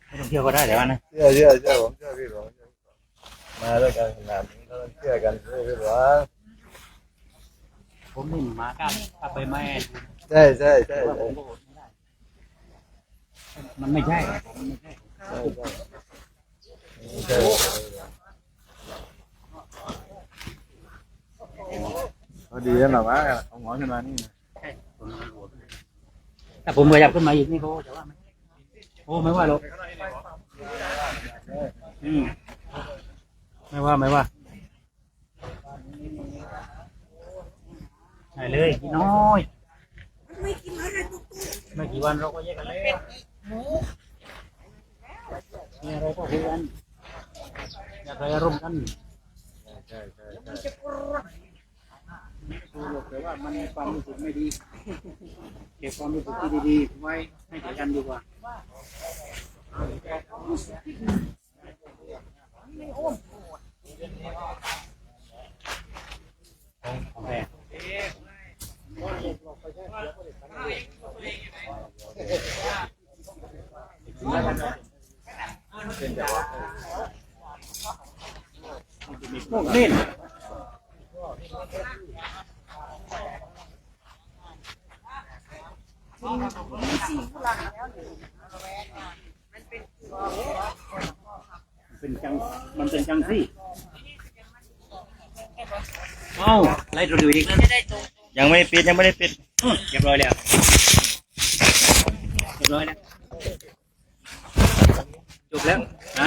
ไม่ต้องเที่ยวก็ได้แต่ว่านะเชื่อผมเชื่อพี่หลวงมาด้วยกันขนาดนี้เราเชื่อกันพี่หลวงผมนี่มากันถ้าไปแม่ใช่มันไม่ใช่พอดีแล้วหรอวะเอาหมอขึ้นมานี่ถ้าผมขยับขึ้นมาอีกนี่เขาจะว่าไหมโอ้ไม่ว่าหรอก ไม่ว่าใช่เลยพี่น้อยไม่กี่วันเราก็แยกกันแล้วมีอะไรก็คุยกันอยากได้อารมณ์กันแต่ว่ามันความรู้สึกไม่ดีเก็บความรู้สึกที่ดีๆไว้ให้กันดีกว่าโอเคพวกนี้มันเป็นจังซี่เอ้าไล่ตรงดูอีก ยังไม่ได้ปิดยังไม่ได้ปิด เรียบร้อยแล้วเรียบร้อยแล้วจบแล้วนะ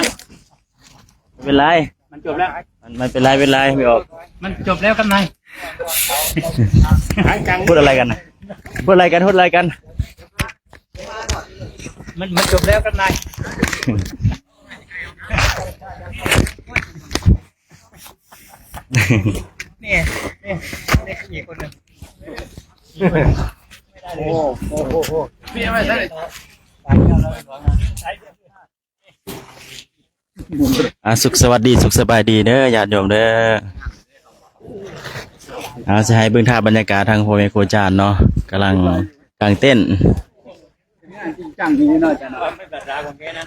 ไม่เป็นไร มันจบแล้ว มันเป็นไรไม่ออก มันจบแล้วครับนาย พูดอะไรกันนะพูดอะไรกัน มันจบแล้วครับนายนี่อีกคนหนึ่งโอ้พี่ไม่ใช่ สุขสวัสดีสุขสบายดีเด้อญาติโยมเด้อจะให้เบิ่งท่าบรรยากาศทางโพเมโคจานเนาะกำลังกางเต้น จังที่นี่น่าจะนะไม่แบบราของแกนะ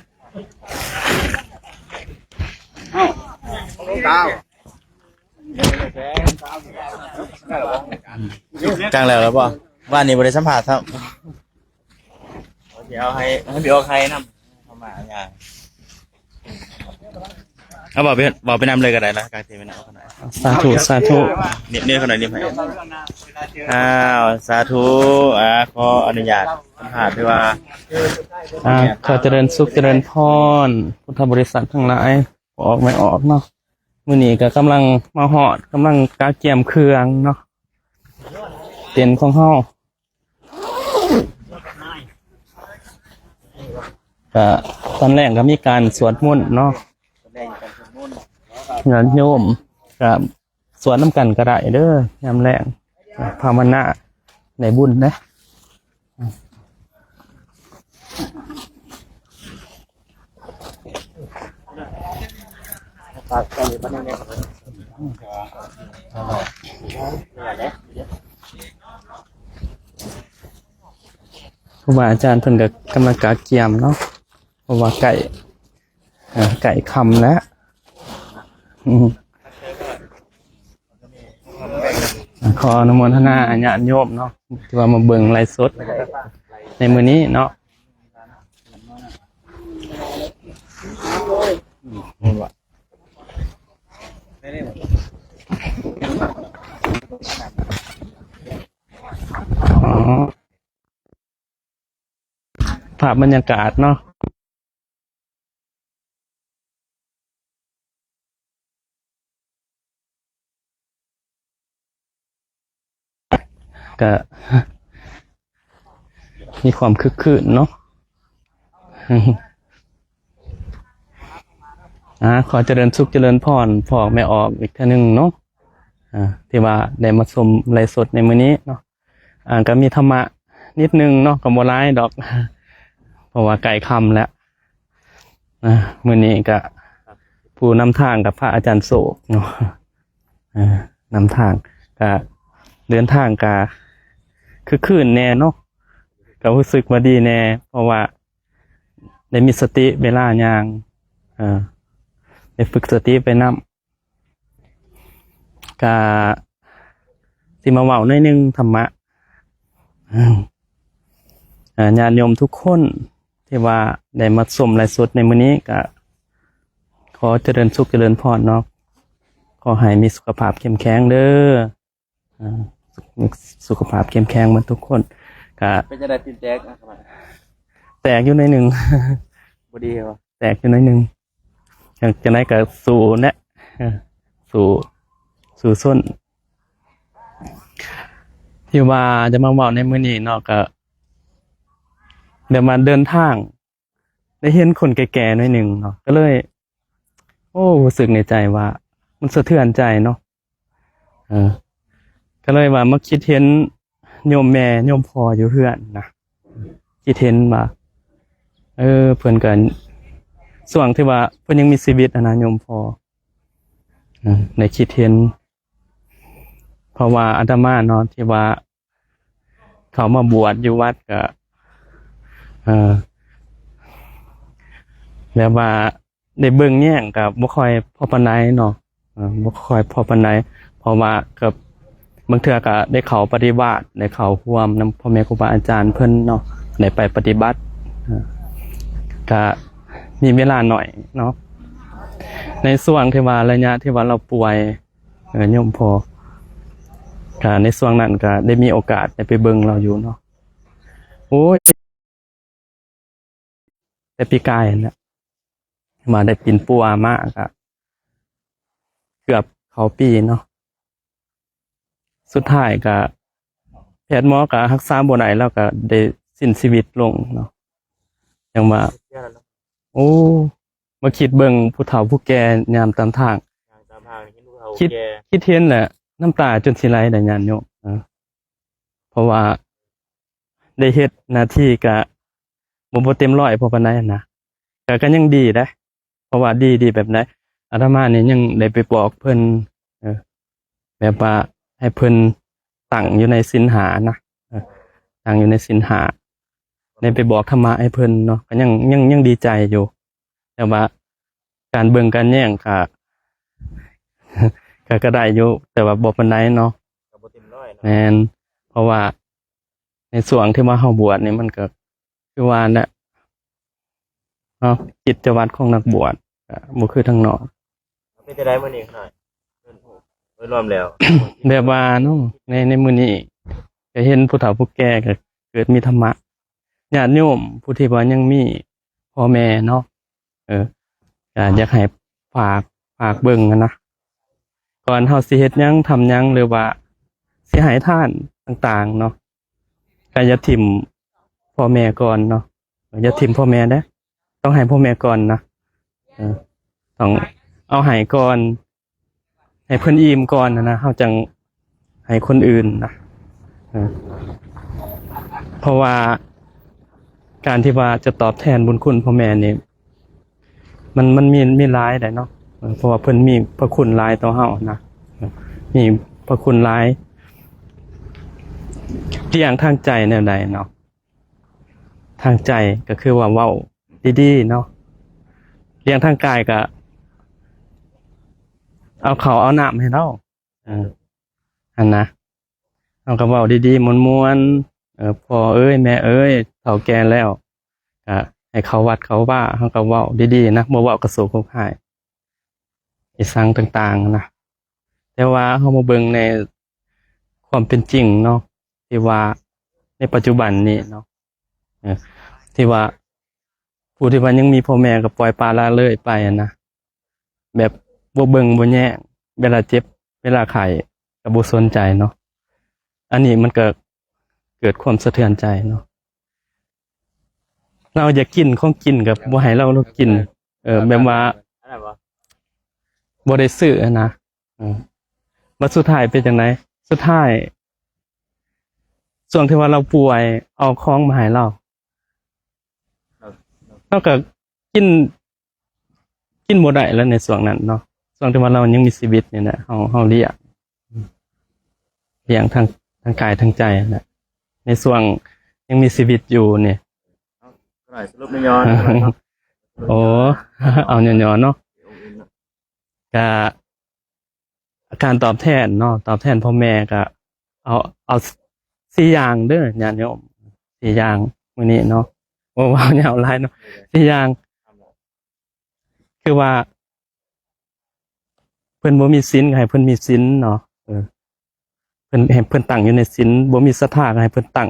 เอ้าก้าว กลางแล้วป่ะบ้านนี้บริสัมผัสครับเดี๋ยวให้พี่ออกให้นำเข้ามาอย่างเอาบอกไปนำเลยก็ได้นะกลางเต้นไปนำเขาหน่อยสาธุเนี่ยเขาหน่อยนี่ไปสาธุขออนุญาตสัมผัสด้วยว่า ขอเจริญสุขเจริญพรพุทธบริษัททั้งหลายออกไม่ออกเนาะมื้อนี้ก็กำลังมาฮอดกำลังกาเกียมเครื่องเนาะเต็นท์ของเฮาก็ตอนแรกก็มีการสวดมนต์เนาะญาติโยมก็สวดน้ำกันก็ได้เด้อยามแรงภาวนาในบุญนะครูบาอาจารย์เพิ่นก็กำลังกาเกียมเนาะเพราะว่าไก่คำแล้วขออนุโมทนาญาติโยมเนาะที่ว่ามาเบิ่งไลฟ์สดในมื้อนี้เนาะภาพบรรยากาศเนาะก็มีความคึกคืนเนาะขอเจริญสุขเจริญพรพ่อแม่ออกอีกทีหนึ่งเนาะที่ว่าได้มาชมไลฟ์สดในมื้อนี้เนาะก็มีธรรมะนิดนึงเนาะก็บ่ร้ายดอกเพราะว่าไกลค่ำแล้วมื้อนี้ก็ผู้นำทางกับพระอาจารย์โศกเนาะนำทางก็เดินทางก็คือคืนแน่เนาะก็รู้สึกว่าดีแน่เพราะว่าได้มีสติเวลาย่างได้ฝึกสติไปนำก็สิมาเว้าหน่อยนึงธรรมะญาติโยมทุกคนที่ว่าได้มาชมไลฟ์สดในมื้อนี้ก็ขอเจริญสุขเจริญพรเนาะขอให้มีสุขภาพเข้มแข็งเด้อสุขภาพเข้มแข็งเหมือนทุกคนก็ เป็นจะได้ติดแจ๊กนะครับ แตกอยู่ในหนึ่ง บดีเหรอ แตกอยู่ในหนึ่งอย่างจะได้กับสู่เนี่ย สู่สู่ส้น ที่ว่าจะมาบอกในมื้อนี้เนาะก็เดี๋ยวมาเดินทาง ได้เห็นคนแก่ๆหน่อยหนึ่งเนาะก็เลย โอ้รู้สึกในใจว่า มันสะเทือนใจเนาะก็เลยว่ามาคิดเห็นโยมแม่โยมพ่ออยู่เฮือนนะคิดเห็นว่าเพิ่นก็ส่วงที่ว่าเพิ่นยังมีชีวิตนะโยมพ่อในคิดเห็น เพราะว่าอาตมาเนาะที่ว่า เขามาบวชอยู่วัดก็แบบว่าได้เบิ่งแย่งกับบ่ค่อยพอปานใดเนาะบ่ค่อยพอปานใดเพราะว่ากับบางเทื่อก็ได้เข้าปฏิบัติได้เข้าร่วมนำพ่อแม่ครูบาอาจารย์เพิ่นเนาะได้ไปปฏิบัติก็มีเวลาหน่อยเนาะในช่วงที่ว่าระยะที่ว่าเราป่วยโยมพ่อก็ในช่วงนั้นก็ได้มีโอกาสได้ไปเบิ่งเราอยู่เนาะโอ้ยแต่ปีกายน่ะมาได้ปินปัวมากอะเกือบเขาปีเนาะสุดท้ายก็แพทย์หมอก็รักษาบ่ได้แล้วก็ได้สิ้นชีวิตลงเนาะอย่างว่าโอ้มาคิดเบิ่งผู้เฒ่าผู้แก่ยามตามทางคิดเห็นแหละน้ำตาจนสิไหลได้ญาติโยมเพราะว่าได้เฮ็ดหน้าที่ก็บ่เต็มร้อยพอปานใดนะก็ยังดีนะเพราะว่าดีแบบไหนอาตมาเนี่ยยังได้ไปบอกเพิ่นแบบว่าให้เพิ่นตั้งอยู่ในศีลหานะตั้งอยู่ในศีลหาได้ไปบอกธรรมะให้เพิ่นเนาะก็ยังดีใจอยู่แต่ว่าการเบิ่งการแย่งก็ได้อยู่แต่ว่าบ่ปานใดเนาะแม่นเพราะว่าในส่วนที่ว่าเฮาบวชนี่มันก็คือว่าน่ะเนาะกิจวัตรของนักบวชบ่คือทางนอก เป็นจะได้มื้อนี้หน่อยโดยรวมแล้ว แบบว่าเนาะในมื้อนี้ก็เห็นผู้เฒ่าผู้แก่ก็เกิดมีธรรมะญาติโยมผู้ที่ว่ายังมีพ่อแม่เนาะก็อยากให้ฝากเบิ่งนะก่อนเฮาสิเฮ็ดหยังทำหยังหรือว่าสิให้ทานต่างๆเนาะก็อย่าทิ่มพ่อแม่ก่อนเนาะอย่าทิ่มพ่อแม่เด้อต้องให้พ่อแม่ก่อนนะต้องเอาให้ก่อนให้เพิ่นอิ่มก่อนนะเฮาจังให้คนอื่นนะเพราะว่าการที่ว่าจะตอบแทนบุญคุณพ่อแม่นี่มันมีหลายได้เนาะเพราะว่าเพิ่นมีพระคุณหลายต่อเฮานะมีพระคุณหลายอย่างทางใจแนวใดเนาะทางใจก็คือว่าเว้าดีๆเนาะเลี้ยงทางกายก็เอาเขาเอาน้ำให้เราอันนะเอากระเป๋าดีๆม้วนๆพ่อเอ้ยแม่เอ้ยเฒ่าแก่แล้วให้เขาวัดเขาว่าเขาก็เว้าดีๆนะบ่เว้ากระโสกหายอีสังต่างๆนะแต่ว่าเฮามาเบิ่งในความเป็นจริงเนาะที่ว่าในปัจจุบันนี้เนาะที่ว่าผู้ที่ว่ายังมีพ่อแม่ก็ปล่อยปลาละเลยไปนะแบบบ่เบิ่งบ่แย่งเวลาเจ็บเวลาไข้ก็บ่สนใจเนาะอันนี้มันก็เกิดความสะเทือนใจเนาะเราอยากกินของกินกับบ่ให้เรากินแบบว่าบ่ได้ซื้อนะมาสุดท้ายเป็นจังได๋สุดท้ายช่วงที่ว่าเราป่วยเอาของมาให้เราก็กินบ่ได้แล้วในช่วงนั้นเนาะช่วงที่ว่าเรายังมีชีวิตนี่นะเฮาเลี้ยงทางกายทางใจนะในช่วงยังมีชีวิตอยู่เนี่ยสรุปย้อน โอ้เอาย้อนๆเนาะก็การตอบแทนเนาะตอบแทนพ่อแม่ก็เอา4อย่างเด้อญาติโยม4อย่างมื้อนี้เนาะว้าวยาวหลายเนาะ4อย่างคือว่าเพิ่นบ่มีศีลก็ให้เพิ่นมีศีลเนาะเพิ่นให้เพิ่นตั้งอยู่ในศีลบ่มีศรัทธาก็ให้เพิ่นตั้ง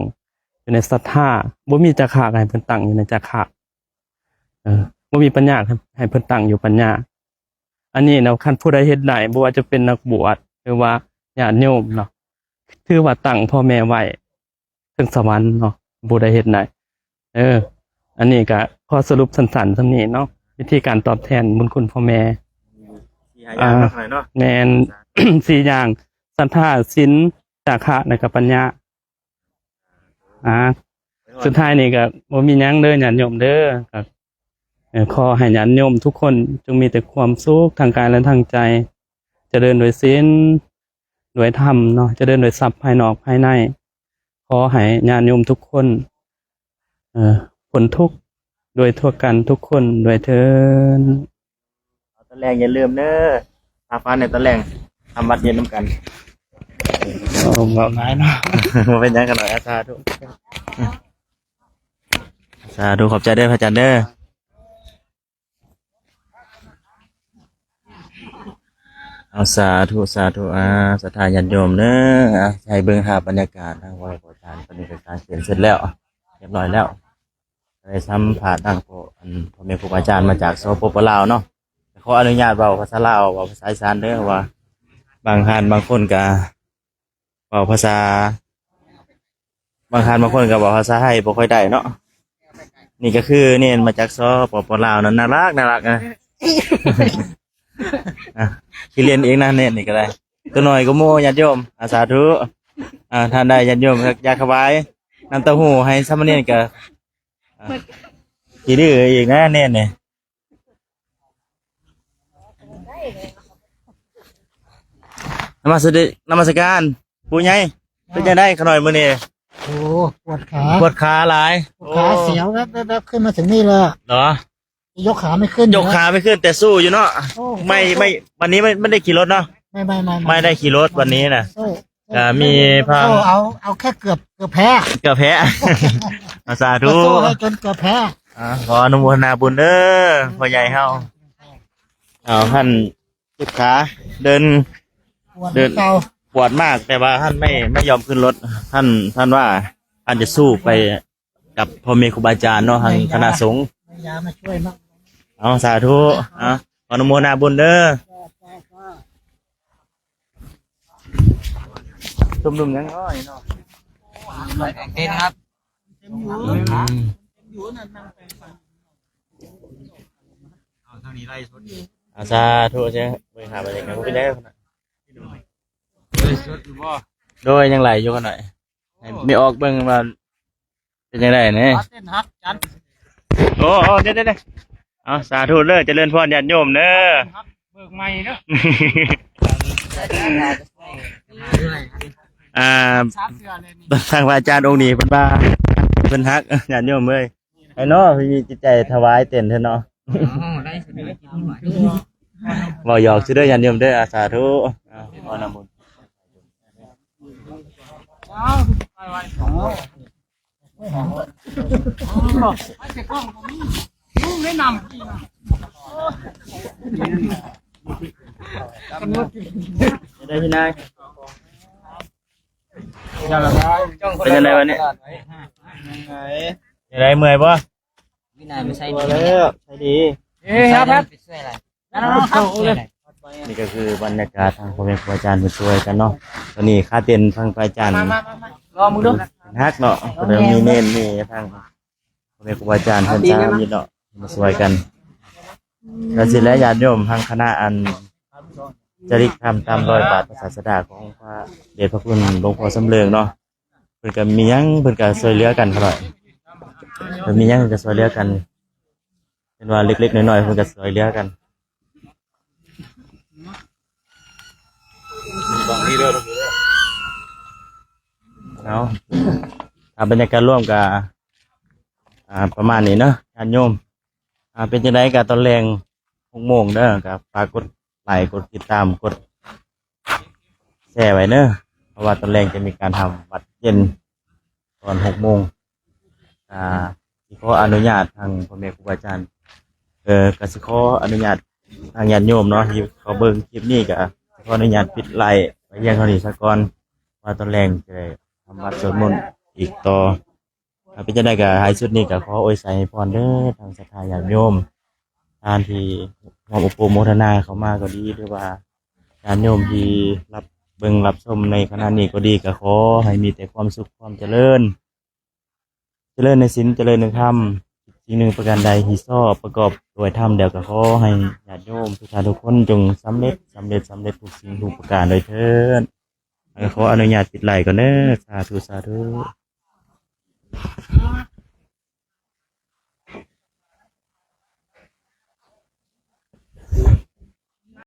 อยู่ในศรัทธาบ่มีจาคะก็ให้เพิ่นตั้งอยู่ในจาคะบ่มีปัญญาให้เพิ่นตั้งอยู่ปัญญาอั อันนี้นะคันผู้ใดเฮ็ดได้บ่ว่าจะเป็นนักบวชหรือว่าญาติโยมเนาะถือว่าตั้งพ่อแม่ไว้ถึงสวรรค์เนาะผู้ใดเฮ็ดได้อันนี้ก็พอสรุปสั้นๆซำนี้เนาะวิธีการตอบแทนบุญคุณพ่อแม่ ที่หายากมากเลยเนาะ แม่น 4 อย่างศรัทธาศีลจาคะและก็ปัญญาสุดท้ายนี่ก็บ่มีหยังเด้อญาติโยมเด้อก็ขอให้ญาติโยมทุกคนจงมีแต่ความสุขทางกายและทางใจเจริญโดยศีลด้วยธรรมเนาะเจริญโดยทรัพย์ภายนอกภายในขอให้ญาติโยมทุกคนพ้นทุกข์โดยทั่วกันทุกคนด้วยเถิด ตอนแรกอย่าลืมเด้อพาฟ้าในตอนแรกทำวัดเย็นน้ำกัน บ่ง่ายเนาะ มาเป็นยังกันหน่อยสาธุสาธุขอบใจเด้อพระอาจารย์เด้อเอาสาธุสาธุศรัทธาญาติโยมเด้อให้เบิ่งภาพบรรยากาศทางวัดพระอาจารย์ปฏิบัติการเสร็จแล้วเรียบร้อยแล้วได้สัมภาษณ์ทางพ่อแม่ครูอาจารย์มาจากสปปลาวเนาะขออนุญาตเว้าภาษาลาวเว้าภาษาอีสานเด้อว่าบางท่านบางคนก็เว้าภาษาบางท่านบางคนก็เว้าภาษาไทยบ่ค่อยได้เนาะนี่ก็คือเน้นมาจากสปปลาวนั่นน่ารักนะที่เรียนเองนะเน้นนี่ก็ได้ตัวน้อยก็โมญาติโยมสาธุท่านได้ญาติโยมอยากถวายน้ำเต้าหู้ให้สามเณรก็ที่ดื้ออีกนะเน้นนี่นมัสการปู่ใหญ่เป็นจังได๋ขน่อยมื้อนี้ โอ้ปวดขา ปวดขาหลาย ปวดขาเสียวแวบขึ้นมาถึงนี่เลย เหรอย กขาไม่ขึ้น ยกขาไม่ขึ้นแต่สู้อยู่เนาะไม่วันนี้ไม่ได้ขี่รถเนาะ ไม่ ได้ขี่รถวันนี้นะ โซ่ มีพา โซ่เอาแค่เกือบแพ้ เกือบแพ้ สาธุ โซ่ให้จนเกือบแพ้ ขออนุโมทนาบุญเด้อพ่อใหญ่เฮาเอาท่านจุดขาเดิน ปวดเก่า ปวดมากแต่ว่าท่านไม่ยอมขึ้นรถท่านว่าท่านจะสู้ไปกับพ่อแม่ครูบาอาจารย์เนาะทางคณะสงฆ์ ยามาช่วยมั้ง เอาสาธุขออนุโมทนาบุญเด้อตุ่มๆยังน้อยเนาะ เต้นครับ สาธุใช่ไปหาไปยังไงก็ไปได้โดยยังไหลอยู่กันหน่อยไม่ออกเบิ่งมาเป็นยังไงเนี่ย เต้นฮักจัน โอ้เด้เอาสาธุเด้อเจริญพรญาติโยมเด้อ เบิกใหม่เนาะ ชาร์จเสือเลยนี่ ทางพระอาจารย์องค์นี้เพิ่นว่าเพิ่นฮักญาติโยมเอ้ยไอ้เนาะมีจิตใจถวายเต้นเถอะเนาะบ่หยอกซื่อเด้อญาติโยมเด้อสาธุขอนำบุญ ได้พี่นายเป็นยังไงวันนี้ยังไงเมื่อยปะ วินัยไม่ใช่ ตัวแล้วใช่ดี ครับไปช่วยอะไร นี่ก็คือบรรยากาศทางพ่อแม่ครูอาจารย์มาช่วยกันเนาะตอนนี้ค่าเต้นทางพระอาจารย์ รอมึงดู ฮักเนาะเดี๋ยวมีเน้นมีทางพ่อแม่ครูอาจารย์ท่านจะมีเนาะมาช่วยกันแล้วสิแล้วญาติโยมทางคณะอันจริกธรรมตามรอยบาทพระศาสดาของพระเดชพระคุณหลวงพ่อสำเริงเนาะเพิ่นก็มีหยังเพิ่นก็ช่วยเหลือกันครับเพิ่นมีหยังเพิ่นก็ช่วยเหลือกันเป็นว่าเล็กๆน้อยๆเพิ่นก็ช่วยเหลือกันเอาบรรยากาศร่วมกับประมาณนี้เนาะญาติโยมเป็นจังได๋ก็ตอนแรง6 โมงเด้อก็ฝากกดไลค์กดติดตามกดแชร์ไว้เด้อเพราะว่าตอนแรงจะมีการทำวัดเย็นตอน6 โมงสิขออนุญาตทางพ่อแม่ครูบาอาจารย์ก็สิขออนุญาตทางญาติโยมเนาะที่เขาเบิ่งคลิปนี้ก็ขออนุญาตปิดไลค์ไว้เพียงเท่านี้ซะก่อนว่าตอนแรงจะได้ทำวัดสวดมนต์อีกต่อเป็นจังได๋ก็ให้สุดนี้ก็ขออวยใส่ให้พรเด้อทางศรัทธาญาติโยมทานที่ ความอุปโมทนาเขามาก็ดีหรือว่าญาติโยมที่รับเบิ่งรับชมในขณะนี้ก็ดีก็ขอให้มีแต่ความสุขความเจริญ เจริญในศีลเจริญในธรรมสิ่งหนึ่งประการใดที่ชอบประกอบด้วยธรรมเดียวก็ขอให้ญาติโยมทุกท่านทุกคนจงสำเร็จทุกสิ่งทุกประการโดยเถิดขออนุญาตปิดไลฟ์ก่อนเด้อสาธุ